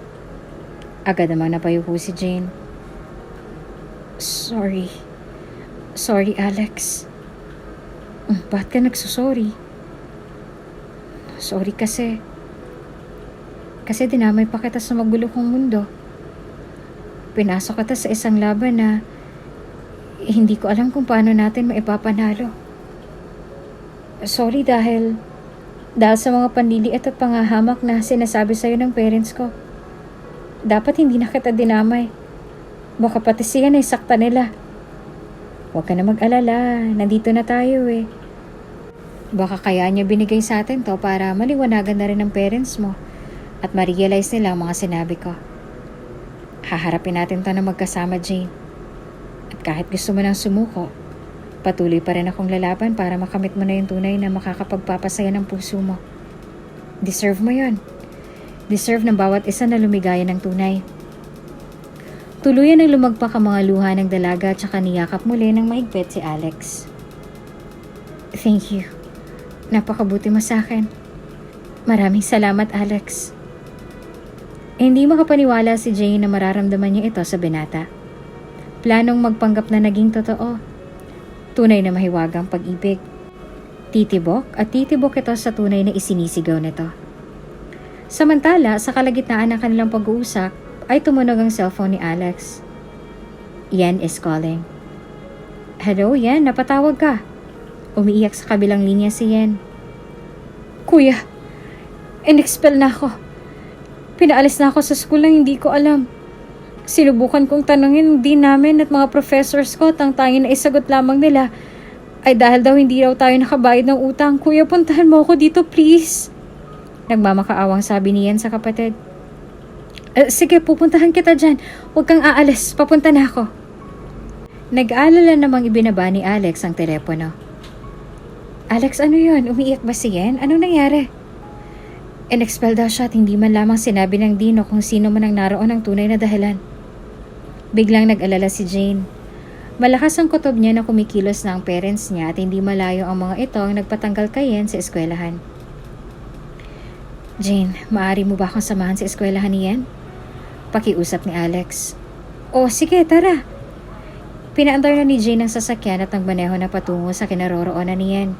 Agad namang napayuko si Jane. Sorry, Alex. Ba't ka nagsusorry? Sorry kasi dinamay pa kita sa magulo kong mundo. Pinasok kita sa isang laban na hindi ko alam kung paano natin maipapanalo. Sorry dahil sa mga panliliit at pangahamak na sinasabi sa'yo ng parents ko. Dapat hindi na kita dinamay. Baka pati siya na isakta nila. Huwag ka na mag-alala, nandito na tayo eh. Baka kaya niya binigay sa atin to para maliwanagan na rin ng parents mo at ma-realize nila ang mga sinabi ko. Haharapin natin to na magkasama, Jane. At kahit gusto mo nang sumuko, patuloy pa rin akong lalaban para makamit mo na yung tunay na makakapagpapasaya ng puso mo. Deserve mo yon. Deserve ng bawat isa na lumigaya ng tunay. Tuluyan ang lumagpak ang mga luha ng dalaga at saka niyakap muli ng mahigpit si Alex. Thank you. Napakabuti mo sa akin. Maraming salamat, Alex. Hindi makapaniwala si Jane na mararamdaman niya ito sa binata. Planong magpanggap na naging totoo. Tunay na mahiwagang pag-ibig. Titibok at titibok ito sa tunay na isinisigaw nito. Samantala, sa kalagitnaan ng kanilang pag-uusap, ay tumunog ang cellphone ni Alex. Yen is calling. Hello, Yen, napatawag ka. Umiiyak sa kabilang linya si Yen. Kuya, in-expel na ako. Pinaalis na ako sa school nang hindi ko alam. Sinubukan kong tanungin din namin at mga professors ko at ang tanging na isagot lamang nila ay dahil daw hindi daw tayo nakabayad ng utang. Kuya, puntahan mo ako dito, please. Nagmamakaawang sabi ni Yen sa kapatid. Sige, pupuntahan kita dyan. Huwag kang aalis. Papunta na ako. Nag-aalala namang ibinaba ni Alex ang telepono. Alex, ano yun? Umiiyak ba si Yen? Anong nangyari? In-expel daw siya at hindi man lamang sinabi ng Dino kung sino man ang naroon ang tunay na dahilan. Biglang nag-alala si Jane. Malakas ang kutob niya na kumikilos na ang parents niya at hindi malayo ang mga ito ang nagpatanggal kay Yen sa eskwelahan. Jane, maaari mo ba akong samahan sa eskwelahan ni Yen? Pakiusap ni Alex. Oh, sige, tara. Pinaandar na ni Jane ang sasakyan at nagmaneho na patungo sa kinaroroonan ni Yen.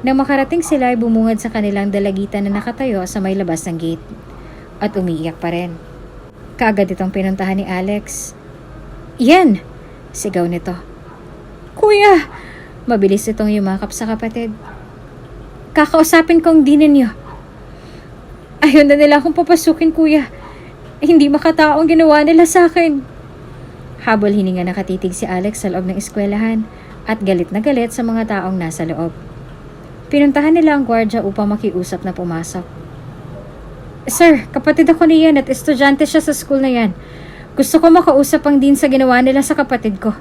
Nang makarating sila ay bumungad sa kanilang dalagitan na nakatayo sa may labas ng gate. At umiiyak pa rin. Kaagad itong pinuntahan ni Alex. Yen! Sigaw nito. Kuya! Mabilis itong yumakap sa kapatid. Kakausapin kong di ninyo. Ayaw na nila akong papasukin, kuya. Hindi makatao ang ginawa nila sa akin. Habol hininga nakatitig si Alex sa loob ng eskwelahan at galit na galit sa mga taong nasa loob. Pinuntahan nila ang gwardya upang makiusap na pumasok. Sir, kapatid ako ni Yen at estudyante siya sa school na yan. Gusto ko makausap ang dean sa ginawa nila sa kapatid ko.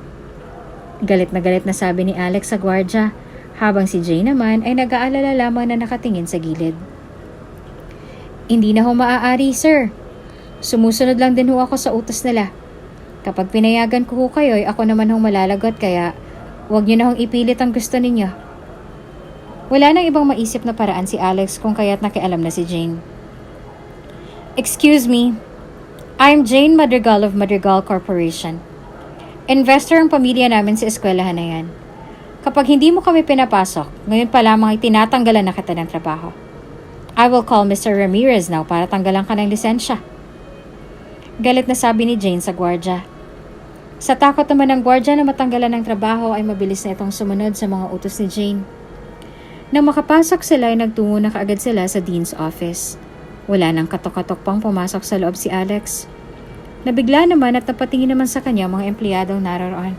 Galit na sabi ni Alex sa gwardya, habang si Jane naman ay nag-aalala lamang na nakatingin sa gilid. Hindi na ho maaari, sir. Sumusunod lang din ho ako sa utos nila. Kapag pinayagan ko ho kayo, ay ako naman hong malalagot kaya huwag niyo na hong ipilit ang gusto ninyo. Wala nang ibang maisip na paraan si Alex kung kaya't nakialam na si Jane. Excuse me, I'm Jane Madrigal of Madrigal Corporation. Investor ang pamilya namin sa eskwelahan na yan. Kapag hindi mo kami pinapasok, ngayon pa lamang ay tinatanggalan na kita ng trabaho. I will call Mr. Ramirez now para tanggalan ka ng lisensya. Galit na sabi ni Jane sa gwardya. Sa takot naman ng gwardya na matanggalan ng trabaho ay mabilis na itong sumunod sa mga utos ni Jane. Nang makapasok sila ay nagtungo na kaagad sila sa dean's office. Wala nang katok-katok pang pumasok sa loob si Alex. Nabigla naman at napatingin naman sa kanya mga empleyadong naroroon.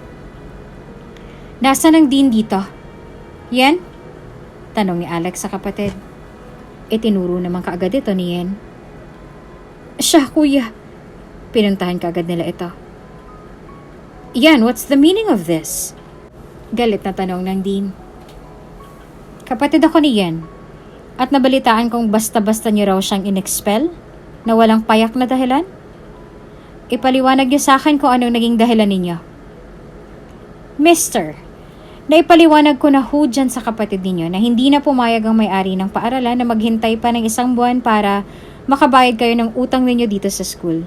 Nasaan ang dean dito? Yen? Tanong ni Alex sa kapatid. Itinuro naman kaagad ito ni Yen. Siya, kuya. Pinuntahan kaagad nila ito. Yen, what's the meaning of this? Galit na tanong ng dean. Kapatid ako ni Yen. At nabalitaan kong basta-basta niyo raw siyang in-expel? Na walang payak na dahilan? Ipaliwanag niyo sa akin kung anong naging dahilan ninyo. Mister, naipaliwanag ko na ho dyan sa kapatid ninyo na hindi na pumayag ang may-ari ng paaralan na maghintay pa ng 1 buwan para makabayad kayo ng utang ninyo dito sa school.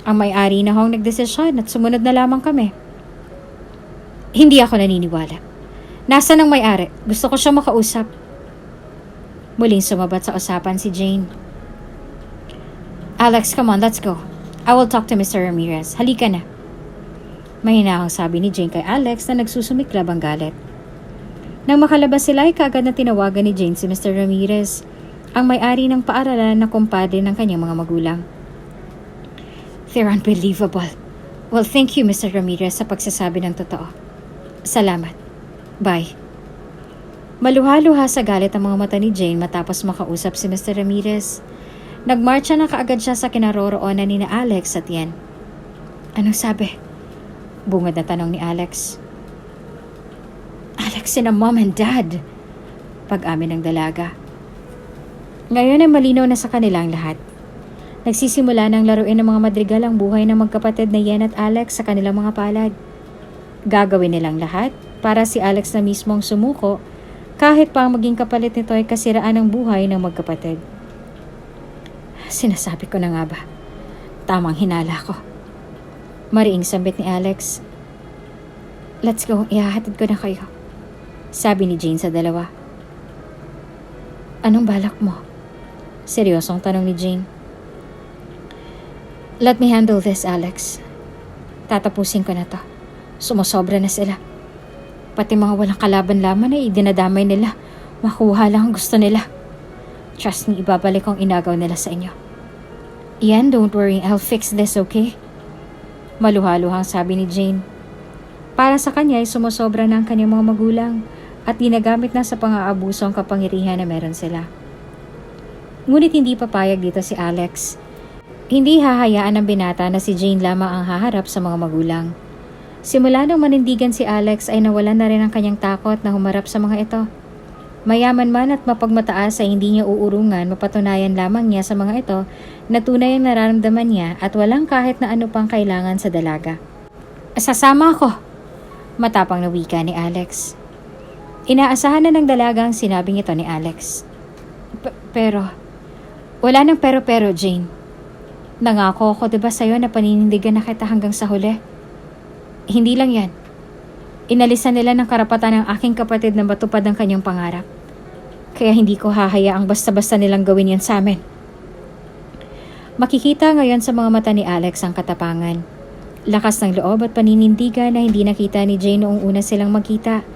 Ang may-ari na hong nagdesisyon at sumunod na lamang kami. Hindi ako naniniwala. Nasaan ang may-ari? Gusto ko siya makausap. Muling sumabat sa usapan si Jane. Alex, come on, let's go. I will talk to Mr. Ramirez. Halika na. Mahinahang sabi ni Jane kay Alex na nagsusumiklab ang galit. Nang makalabas sila ay kaagad na tinawagan ni Jane si Mr. Ramirez, ang may-ari ng paaralan na kumpadre ng kanyang mga magulang. They're unbelievable. Well, thank you, Mr. Ramirez, sa pagsasabi ng totoo. Salamat. Bye. Maluha-luha sa galit ang mga mata ni Jane matapos makausap si Mr. Ramirez. Nagmarcha na kaagad siya sa kinaroroonan ni Alex at Yen. Anong sabi? Bungad na tanong ni Alex. Alex sina Mom and Dad. Pag-amin ng dalaga. Ngayon ay malinaw na sa kanilang lahat. Nagsisimula ng laruin ng mga madrigal ang buhay ng magkapatid na Yen at Alex sa kanilang mga palad. Gagawin nilang lahat para si Alex na mismong sumuko kahit pa ang maging kapalit nito ay kasiraan ng buhay ng magkapatid. Sinasabi ko na nga ba? Tamang hinala ko. Mariing sambit ni Alex. Let's go, ihahatid ko na kayo. Sabi ni Jane sa dalawa. Anong balak mo? Seryosong tanong ni Jane. Let me handle this, Alex. Tatapusin ko na to. Sumosobra na sila. Pati mga walang kalaban laman ay dinadamay nila. Makuha lang ang gusto nila. Trust me, ibabalik ang inagaw nila sa inyo. Ian, don't worry. I'll fix this, okay? Maluha-luhang sabi ni Jane. Para sa kanya ay sumosobra na ang kanyang mga magulang at ginagamit na sa pang-aabuso ang kapangyarihan na meron sila. Ngunit hindi papayag dito si Alex. Hindi hahayaan ng binata na si Jane lamang ang haharap sa mga magulang. Simula nang manindigan si Alex ay nawalan na rin ang kanyang takot na humarap sa mga ito. Mayaman man at mapagmataas ay hindi niya uurungan, mapatunayan lamang niya sa mga ito na tunay ang nararamdaman niya at walang kahit na ano pang kailangan sa dalaga. Sasama ako, matapang na wika ni Alex. Inaasahan na ng dalaga ang sinabing ito ni Alex. Pero, wala nang pero-pero, Jane. Nangako ako diba sa'yo na paninindigan na kita hanggang sa huli? Hindi lang yan. Inalisan nila ng karapatan ng aking kapatid na matupad ang kanyang pangarap. Kaya hindi ko hahayaang basta-basta nilang gawin yan sa amin. Makikita ngayon sa mga mata ni Alex ang katapangan. Lakas ng loob at paninindigan na hindi nakita ni Jane noong una silang magkita.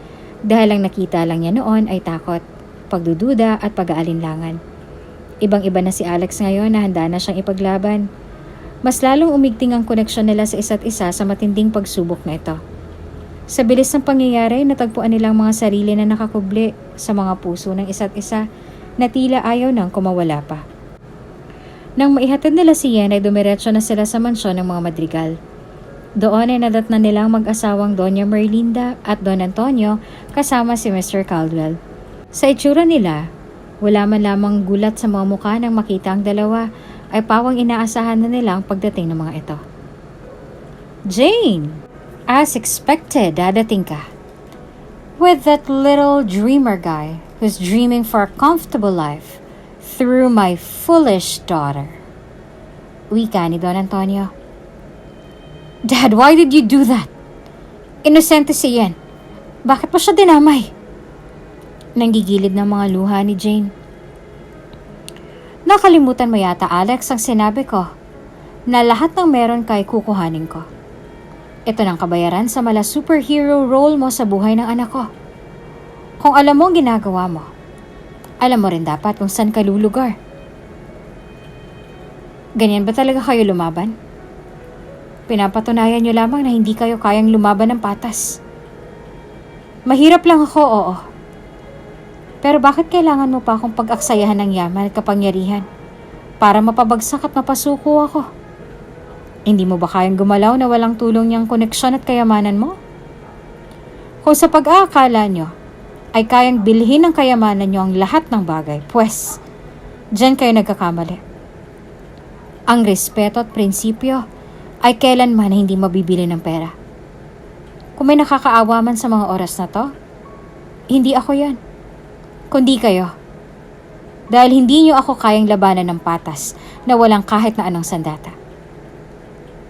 Dahil ang nakita lang niya noon ay takot, pagdududa at pag-aalinlangan. Ibang-iba na si Alex ngayon na handa na siyang ipaglaban. Mas lalong umigting ang koneksyon nila sa isa't isa sa matinding pagsubok na ito. Sa bilis ng pangyayari, natagpuan nilang mga sarili na nakakubli sa mga puso ng isa't isa na tila ayaw nang kumawala pa. Nang maihatid nila si Yen ay dumiretso na sila sa mansyon ng mga madrigal. Doon ay nadatnan nilang mag-asawang Doña Merlinda at Don Antonio kasama si Mr. Caldwell. Sa itsura nila, wala man lamang gulat sa mga mukha nang makita ang dalawa ay pawang inaasahan na nila ang pagdating ng mga ito. Jane! As expected, dadating ka. With that little dreamer guy who's dreaming for a comfortable life through my foolish daughter. Wika ni Don Antonio. Dad, why did you do that? Inosente si Yen. Bakit mo siya dinamay? Nanggigilid ng mga luha ni Jane. Nakalimutan mo yata, Alex, ang sinabi ko na lahat ng meron kay kukuhanin ko. Ito ng kabayaran sa mala superhero role mo sa buhay ng anak ko. Kung alam mo ang ginagawa mo, alam mo rin dapat kung saan ka lulugar. Ganyan ba talaga kayo lumaban? Pinapatunayan nyo lamang na hindi kayo kayang lumaban ng patas. Mahirap lang ako, oo. Pero bakit kailangan mo pa akong pag-aksayahan ng yaman at kapangyarihan para mapabagsak at mapasuko ako? Hindi mo ba kayang gumalaw na walang tulong niyang koneksyon at kayamanan mo? Kung sa pag-aakala nyo ay kayang bilhin ng kayamanan nyo ang lahat ng bagay, pues, dyan kayo nagkakamali. Ang respeto at prinsipyo ay kailanman hindi mabibili ng pera. Kung may nakakaawa man sa mga oras na to, hindi ako yan. Kundi kayo. Dahil hindi nyo ako kayang labanan ng patas na walang kahit na anong sandata.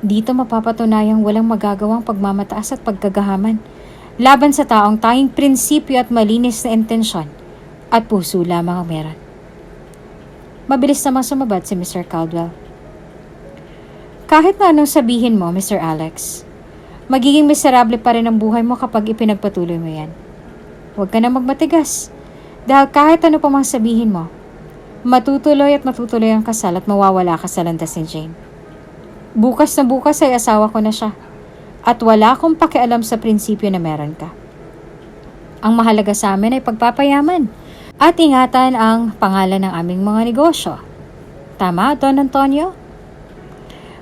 Dito mapapatunayang walang magagawang pagmamataas at pagkagahaman laban sa taong tanging prinsipyo at malinis na intensyon at puso lamang ang meron. Mabilis namang sumabat si Mr. Caldwell. Kahit na anong sabihin mo, Mr. Alex, magiging miserable pa rin ang buhay mo kapag ipinagpatuloy mo yan. Huwag ka na magmatigas. Dahil kahit ano pa mang sabihin mo, matutuloy at matutuloy ang kasal at mawawala ka sa landas ni Jane. Bukas na bukas ay asawa ko na siya. At wala akong pakialam sa prinsipyo na meron ka. Ang mahalaga sa amin ay pagpapayaman at ingatan ang pangalan ng aming mga negosyo. Tama, Don Antonio?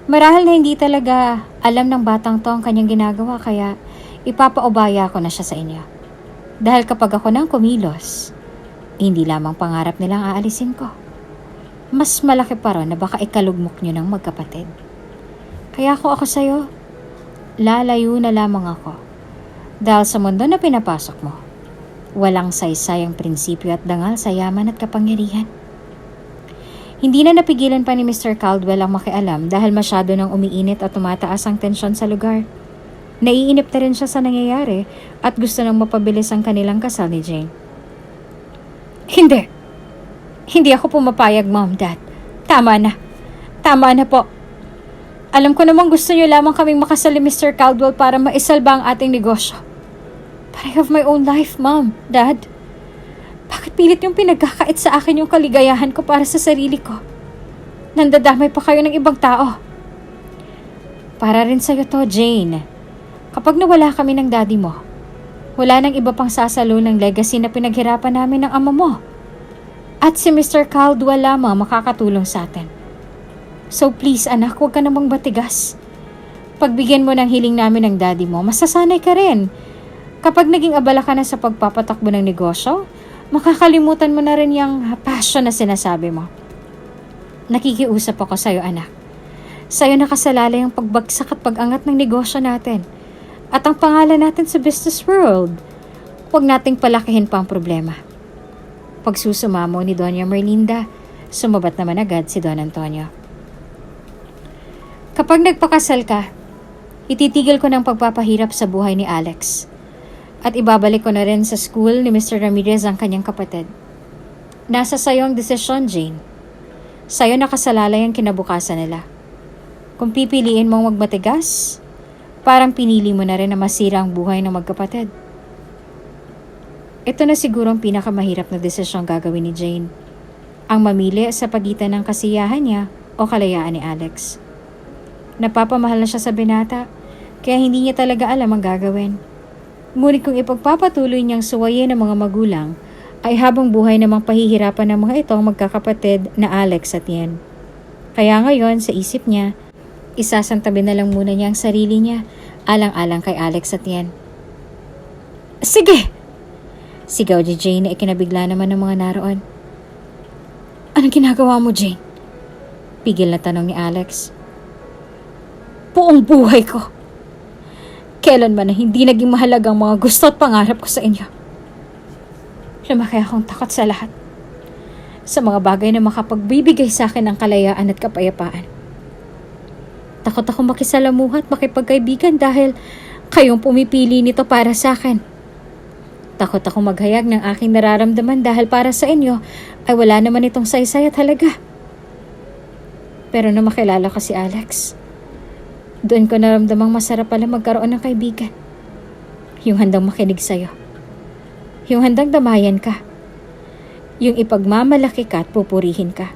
Marahil na hindi talaga alam ng batang to ang kanyang ginagawa kaya ipapaubaya ko na siya sa inyo. Dahil kapag ako nang kumilos, hindi lamang pangarap nilang aalisin ko. Mas malaki pa ron na baka ikalugmok nyo ng magkapatid. Kaya kung ako sa'yo, lalayo na lamang ako. Dahil sa mundo na pinapasok mo, walang saysayang prinsipyo at dangal sa yaman at kapangyarihan. Hindi na napigilan pa ni Mr. Caldwell ang makialam dahil masyado nang umiinit at tumataas ang tensyon sa lugar. Naiinip na rin siya sa nangyayari at gusto nang mapabilis ang kanilang kasal ni Jane. Hindi. Hindi ako pumapayag, Mom, Dad. Tama na. Tama na po. Alam ko namang gusto niyo lamang kaming makasal ni Mr. Caldwell para maisalba ang ating negosyo. But I have my own life, Mom, Dad. Bakit pilit yung pinagkakait sa akin yung kaligayahan ko para sa sarili ko? Nandadamay pa kayo ng ibang tao. Para rin sa'yo to, Jane. Kapag nawala kami ng daddy mo, wala nang iba pang sasalo ng legacy na pinaghirapan namin ng ama mo. At si Mr. Caldwell lamang makakatulong sa atin. So please, anak, huwag ka namang batigas. Pagbigyan mo ng hiling namin ng daddy mo, masasanay ka rin. Kapag naging abala ka na sa pagpapatakbo ng negosyo, makakalimutan mo na rin yung passion na sinasabi mo. Nakikiusap ako sa'yo, anak. Sa'yo nakasalalay ang pagbagsak at pag-angat ng negosyo natin. At ang pangalan natin sa business world. Huwag nating palakihin pa ang problema. Pagsusumamo ni Doña Merlinda, sumabat naman agad si Don Antonio. Kapag nagpakasal ka, ititigil ko ng pagpapahirap sa buhay ni Alex. At ibabalik ko na rin sa school ni Mr. Ramirez ang kanyang kapatid. Nasa sayo ang desisyon, Jane. Sayo nakasalalay ang kinabukasan nila. Kung pipiliin mong magmatigas, parang pinili mo na rin na masira ang buhay ng magkapatid. Ito na siguro ang pinakamahirap na desisyong gagawin ni Jane. Ang mamili sa pagitan ng kasiyahan niya o kalayaan ni Alex. Napapamahal na siya sa binata, kaya hindi niya talaga alam ang gagawin. Ngunit kung ipagpapatuloy niyang suwayin ng mga magulang, ay habang buhay namang pahihirapan ng mga itong magkakapatid na Alex at Yen. Kaya ngayon, sa isip niya, isasantabi na lang muna niya ang sarili niya, alang-alang kay Alex at Yen. Sige! Sigaw ni Jane na ikinabigla naman ng mga naroon. Anong ginagawa mo, Jane? Pigil na tanong ni Alex. Buong buhay ko. Kailanman na hindi naging mahalaga ang mga gusto at pangarap ko sa inyo. Lumaki akong takot sa lahat. Sa mga bagay na makapagbibigay sa akin ng kalayaan at kapayapaan. Takot akong makisalamuha at makipagkaibigan dahil kayong pumipili nito para sa akin. Takot akong maghayag ng aking nararamdaman dahil para sa inyo ay wala naman itong saysay at halaga. Pero nung makilala ko si Alex, doon ko naramdamang masarap pala magkaroon ng kaibigan. Yung handang makinig sa'yo. Yung handang damayan ka. Yung ipagmamalaki ka at pupurihin ka.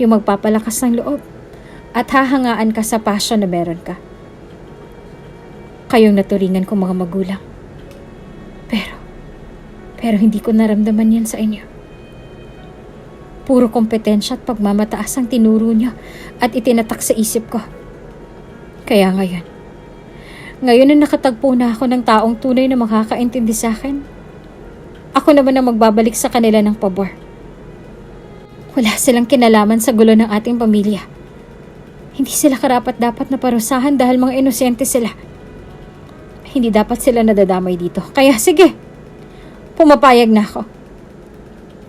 Yung magpapalakas ng loob at hahangaan ka sa passion na meron ka. Kayong naturingan kong mga magulang. Pero hindi ko naramdaman yan sa inyo. Puro kompetensya at pagmamataas ang tinuro niyo at itinatak sa isip ko. Kaya ngayon na nakatagpo na ako ng taong tunay na makakaintindi sa akin, ako naman ang magbabalik sa kanila ng pabor. Wala silang kinalaman sa gulo ng ating pamilya. Hindi sila karapat-dapat na parusahan dahil mga inosente sila. Hindi dapat sila nadadamay dito. Kaya sige, pumapayag na ako.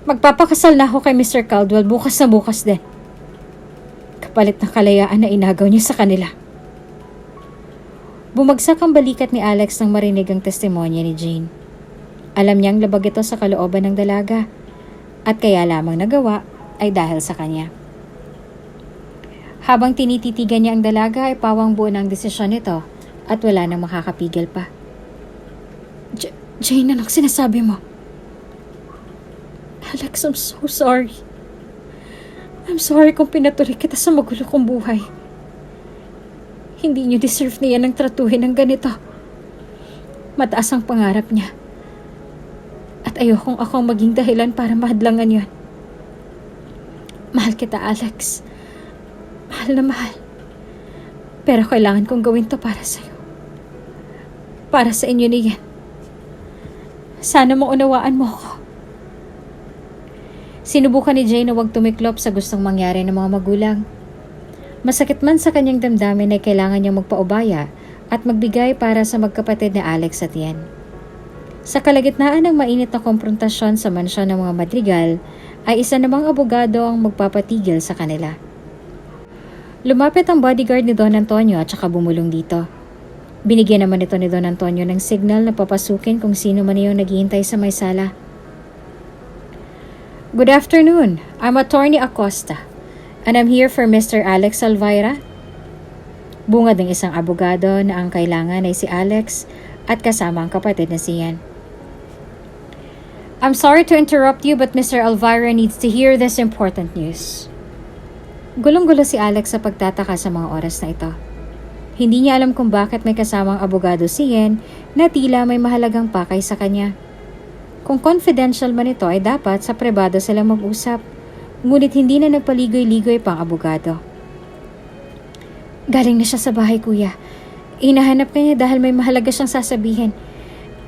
Magpapakasal na ako kay Mr. Caldwell bukas na bukas din. Kapalit ng kalayaan na inagaw niya sa kanila. Bumagsak ang balikat ni Alex nang marinig ang testimonya ni Jane. Alam niyang labag ito sa kalooban ng dalaga at kaya lamang nagawa ay dahil sa kanya. Habang tinititigan niya ang dalaga ay pawang buo ng desisyon nito at wala nang makakapigil pa. Jane, anong sinasabi mo? Alex, I'm so sorry. I'm sorry kung pinatuloy kita sa magulo kong buhay. Hindi niyo deserve niya ng tratuhin ng ganito. Mataas ang pangarap niya. ayokong akong maging dahilan para mahadlangan yon. Mahal kita, Alex. Mahal na mahal. Pero kailangan kong gawin to para sa'yo. Para sa inyo ni Yen. Sana maunawaan mo ako. Sinubukan ni Jane na huwag tumiklop sa gustong mangyari ng mga magulang. Masakit man sa kanyang damdamin ay kailangan niyang magpaubaya at magbigay para sa magkapatid na Alex at Yen. Sa kalagitnaan ng mainit na komprontasyon sa mansyon ng mga Madrigal, ay isa namang abogado ang magpapatigil sa kanila. Lumapit ang bodyguard ni Don Antonio at saka bumulong dito. Binigyan naman ito ni Don Antonio ng signal na papasukin kung sino man yung naghihintay sa may sala. Good afternoon. I'm Attorney Acosta and I'm here for Mr. Alex Alvaira. Bungad ng isang abogado na ang kailangan ay si Alex at kasama ang kapatid na si Yen. I'm sorry to interrupt you but Mr. Alvaira needs to hear this important news. Gulong-gulo si Alex sa pagtataka sa mga oras na ito. Hindi niya alam kung bakit may kasamang abogado si Yen na tila may mahalagang pakay sa kanya. Kung confidential man ito ay dapat sa pribado sila mag-usap, ngunit hindi na nagpaligoy-ligoy pang abogado. Galing na siya sa bahay, kuya. Hinahanap ka niya dahil may mahalaga siyang sasabihin.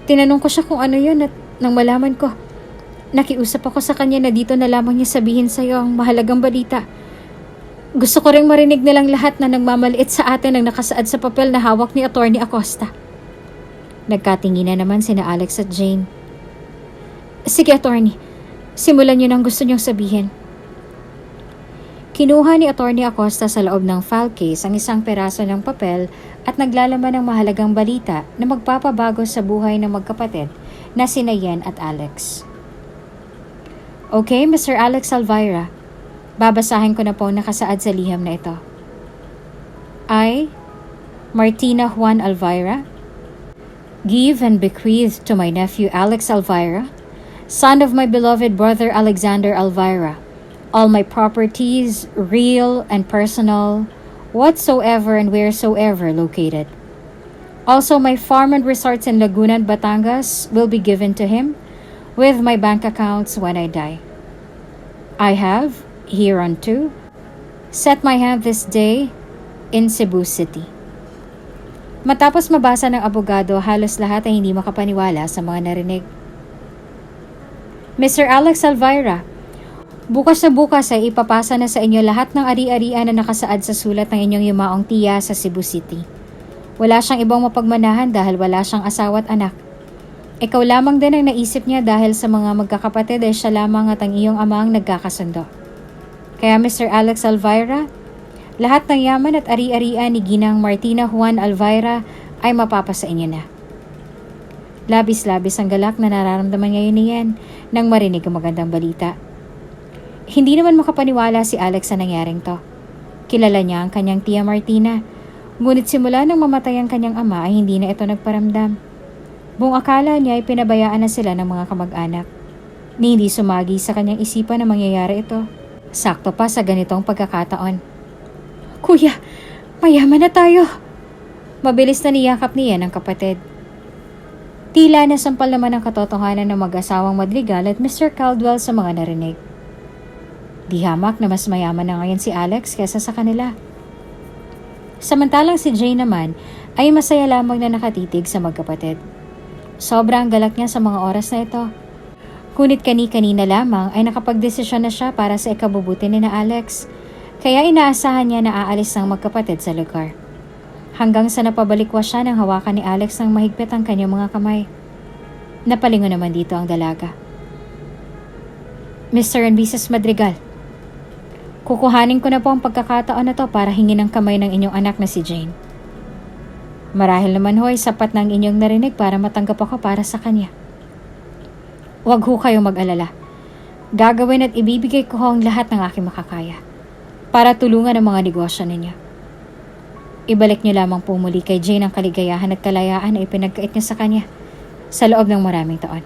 Tinanong ko siya kung ano yun at nang malaman ko, nakiusap ako sa kanya na dito na lamang niya sabihin sa iyo ang mahalagang balita. Gusto ko ring marinig nilang lahat na nagmamaliit sa atin ang nakasaad sa papel na hawak ni Attorney Acosta. Nagkatinginan naman sina Alex at Jane. Sige, Attorney. Simulan niyo ng gusto niyong sabihin. Kinuha ni Attorney Acosta sa loob ng file case ang isang peraso ng papel at naglalaman ng mahalagang balita na magpapabago sa buhay ng magkapatid na sina Yen at Alex. Okay, Mr. Alex Alvaira. Babasahin ko na po ang nakasaad sa liham na ito. I, Martina Juan Alvaira, give and bequeath to my nephew Alex Alvaira, son of my beloved brother Alexander Alvaira, all my properties, real and personal, whatsoever and wheresoever located. Also, my farm and resorts in Laguna and Batangas will be given to him, with my bank accounts when I die. I have, hereunto, set my hand this day in Cebu City. Matapos mabasa ng abogado, halos lahat ay hindi makapaniwala sa mga narinig. Mr. Alex Alvaira, bukas na bukas ay ipapasa na sa inyo lahat ng ari-arian na nakasaad sa sulat ng inyong yumaong tiya sa Cebu City. Wala siyang ibang mapagmanahan dahil wala siyang asawa at anak. Ikaw lamang din ang naisip niya dahil sa mga magkakapatid ay siya lamang at ang iyong ama ang nagkakasundo. Kaya Mr. Alex Alvaira, lahat ng yaman at ari-arian ni Ginang Martina Juan Alvaira ay mapapasa inyo na. Labis-labis ang galak na nararamdaman ngayon niyan nang marinig ang magandang balita. Hindi naman makapaniwala si Alex sa nangyaring to. Kilala niya ang kanyang tiya Martina, ngunit simula nang mamatay ang kanyang ama ay hindi na ito nagparamdam. Buong akala niya ay pinabayaan na sila ng mga kamag-anak. Ni hindi sumagi sa kanyang isipan na mangyayari ito. Sakto pa sa ganitong pagkakataon. Kuya, mayaman na tayo. Mabilis na niyakap niya ng kapatid. Tila nasampal naman ang katotohanan ng mag-asawang Madrigal at Mr. Caldwell sa mga narinig. Di hamak na mas mayaman na ngayon si Alex kaysa sa kanila. Samantalang si Jane naman ay masaya lamang na nakatitig sa magkapatid. Sobrang galak niya sa mga oras na ito. Ngunit kani-kanina lamang ay nakapagdesisyon na siya para sa ikabubuti ni na Alex, kaya inaasahan niya na aalis ng magkapatid sa lugar. Hanggang sa napabalikwas siya nang hawakan ni Alex ng mahigpit ang kanyang mga kamay. Napalingon naman dito ang dalaga. Mr. and Mrs. Madrigal, kukuhanin ko na po ang pagkakataon na to para hingin ang kamay ng inyong anak na si Jane. Marahil naman ho'y sapat na ang inyong narinig para matanggap ako para sa kanya. Huwag ho kayong mag-alala. Gagawin at ibibigay ko ho ang lahat ng aking makakaya para tulungan ang mga negosyo ninyo. Ibalik niyo lamang po muli kay Jane ang kaligayahan at kalayaan na ipinagkait niya sa kanya sa loob ng maraming taon.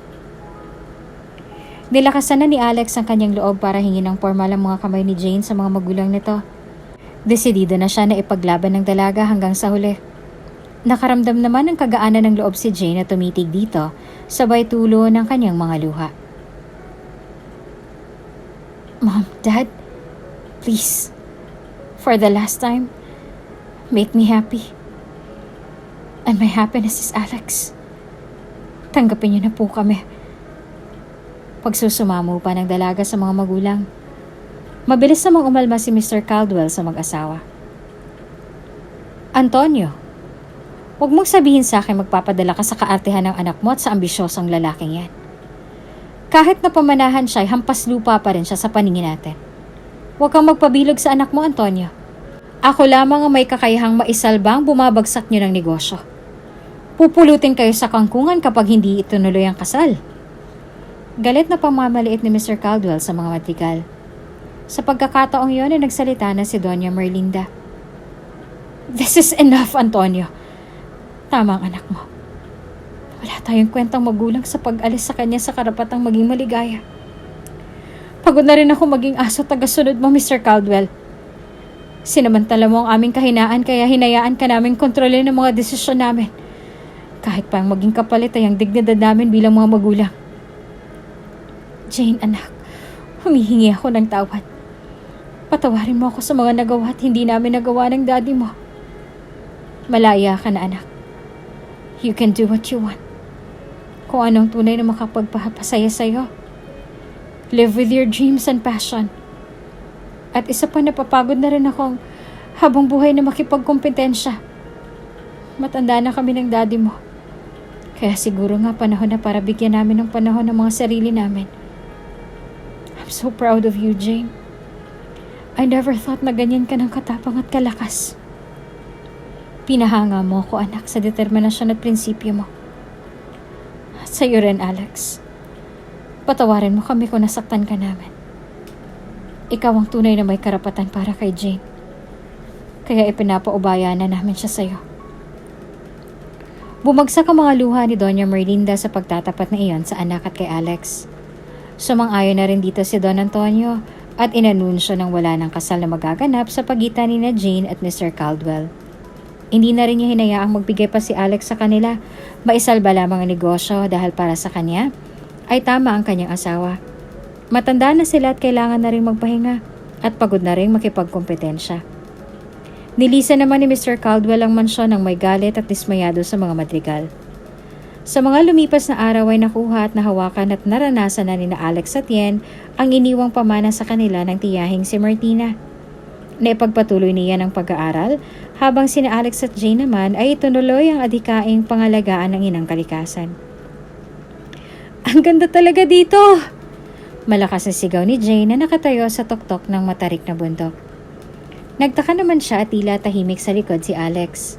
Nilakasan na ni Alex ang kanyang loob para hingin ng formal ang mga kamay ni Jane sa mga magulang nito. Desidido na siya na ipaglaban ng dalaga hanggang sa huli. Nakaramdam naman ng kagaanan ng loob si Jane na tumitig dito, sabay tulo ng kanyang mga luha. Mom, Dad, please, for the last time, make me happy. And my happiness is Alex. Tanggapin niyo na po kami. Pagsusumamo pa ng dalaga sa mga magulang. Mabilis namang umalma si Mr. Caldwell sa mag-asawa. Antonio, huwag mong sabihin sa akin magpapadala ka sa kaartehan ng anak mo at sa ambisyosong lalaking yan. Kahit na pamanahan siya, hampas lupa pa rin siya sa paningin natin. Huwag kang magpabilog sa anak mo, Antonio. Ako lamang ang may kakayahang maisalbang bumabagsak niyo ng negosyo. Pupulutin kayo sa kangkungan kapag hindi itunuloy ang kasal. Galit na pamamaliit ni Mr. Caldwell sa mga matrigal. Sa pagkakataong yun ay nagsalita na si Doña Merlinda. This is enough, Antonio. Tama ang anak mo. Wala tayong kwentang magulang sa pag-alis sa kanya sa karapatang maging maligaya. Pagod na rin ako maging aso tagasunod mo, Mr. Caldwell. Sinamantala mo ang aming kahinaan kaya hinayaan ka namin kontrolin ang mga desisyon namin. Kahit pa ang maging kapalit ay ang dignidad namin bilang mga magulang. Jane, anak, humihingi ako ng tawad. Patawarin mo ako sa mga nagawa at hindi namin nagawa ng daddy mo. Malaya ka na, anak. You can do what you want. Kung anong tunay na makapagpapasaya sa'yo. Live with your dreams and passion. At isa pa, napapagod na rin akong habang buhay na makipagkompetensya. Matanda na kami ng daddy mo. Kaya siguro nga panahon na para bigyan namin ng panahon ng mga sarili namin. I'm so proud of you, Jane. I never thought na ganyan ka ng katapang at kalakas. Pinahanga mo ako, anak, sa determinasyon at prinsipyo mo. At sa'yo rin, Alex. Patawarin mo kami kung nasaktan ka namin. Ikaw ang tunay na may karapatan para kay Jane. Kaya ipinapaubaya na namin siya sa'yo. Bumagsak ang mga luha ni Doña Merlinda sa pagtatapat na iyon sa anak at kay Alex. Sumang-ayon na rin dito si Don Antonio at inanunsyo ng wala ng kasal na magaganap sa pagitan ni Jane at Mr. Caldwell. Hindi na rin niya hinayaang magbigay pa si Alex sa kanila. Maisalba lamang ang negosyo dahil para sa kanya ay tama ang kanyang asawa. Matanda na sila at kailangan na rin magpahinga at pagod na rin makipagkompetensya. Nilisan naman ni Mr. Caldwell ang mansyon ng may galit at dismayado sa mga madrigal. Sa mga lumipas na araw ay nakuha at nahawakan at naranasan na ni Alex at Yen ang iniwang pamana sa kanila ng tiyahing si Martina. Naipagpatuloy niya ng pag-aaral habang sina Alex at Jane naman ay itunuloy ang adhikaing pangalagaan ng inang kalikasan. Ang ganda talaga dito! Malakas na sigaw ni Jane na nakatayo sa tuktok ng matarik na bundok. Nagtaka naman siya at tila tahimik sa likod si Alex.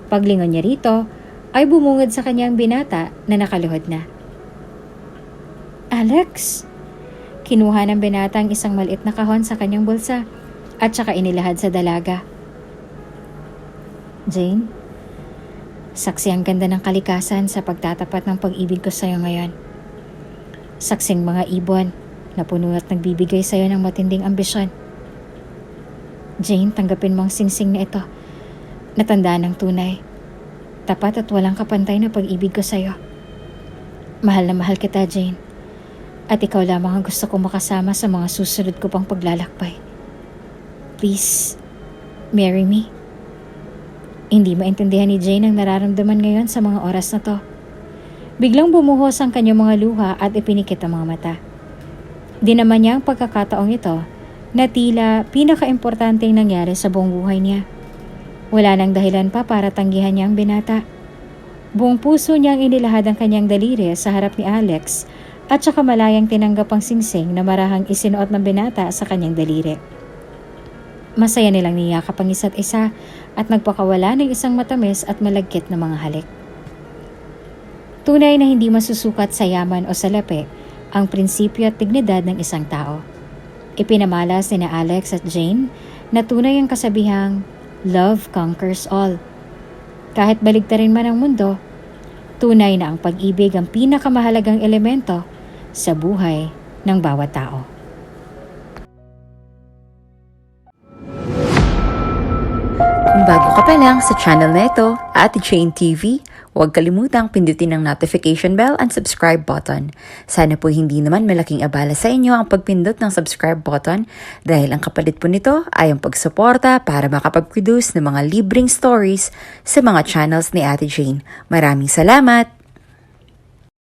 Paglingon niya rito, ay bumungad sa kanyang binata na nakaluhod na. Alex! Kinuha ng binata ang isang maliit na kahon sa kanyang bulsa at saka inilahad sa dalaga. Jane, saksi ang ganda ng kalikasan sa pagtatapat ng pag-ibig ko sa'yo ngayon. Saksing mga ibon na puno at nagbibigay sa'yo ng matinding ambisyon. Jane, tanggapin mo ang singsing na ito. Natandaan ng tunay. Tapat at walang kapantay na pag-ibig ko sa'yo. Mahal na mahal kita, Jane. At ikaw lamang ang gusto kong makasama sa mga susunod ko pang paglalakbay. Please, marry me. Hindi maintindihan ni Jane ang nararamdaman ngayon sa mga oras na to. Biglang bumuhos ang kanyang mga luha at ipinikit ang mga mata. Di naman niya ang pagkakataong ito na tila pinaka-importanteng nangyari sa buong buhay niya. Wala nang dahilan pa para tanggihan niya ang binata. Buong puso niyang inilahad ang kanyang daliri sa harap ni Alex at saka malayang tinanggap ang singsing na marahang isinuot ng binata sa kanyang daliri. Masaya nilang niyakap ang isa't isa at nagpakawala ng isang matamis at malagkit na mga halik. Tunay na hindi masusukat sa yaman o sa lapi ang prinsipyo at dignidad ng isang tao. Ipinamalas ni Alex at Jane na tunay ang kasabihang love conquers all. Kahit baligtarin man ang mundo, tunay na ang pag-ibig ang pinakamahalagang elemento sa buhay ng bawat tao. Kung Kung bago ka pa lang sa channel na ito, Ate Jane TV, huwag kalimutang pindutin ang notification bell and subscribe button. Sana po hindi naman malaking abala sa inyo ang pagpindot ng subscribe button dahil ang kapalit po nito ay ang pagsuporta para makapag-produce ng mga libreng stories sa mga channels ni Ate Jane. Maraming salamat!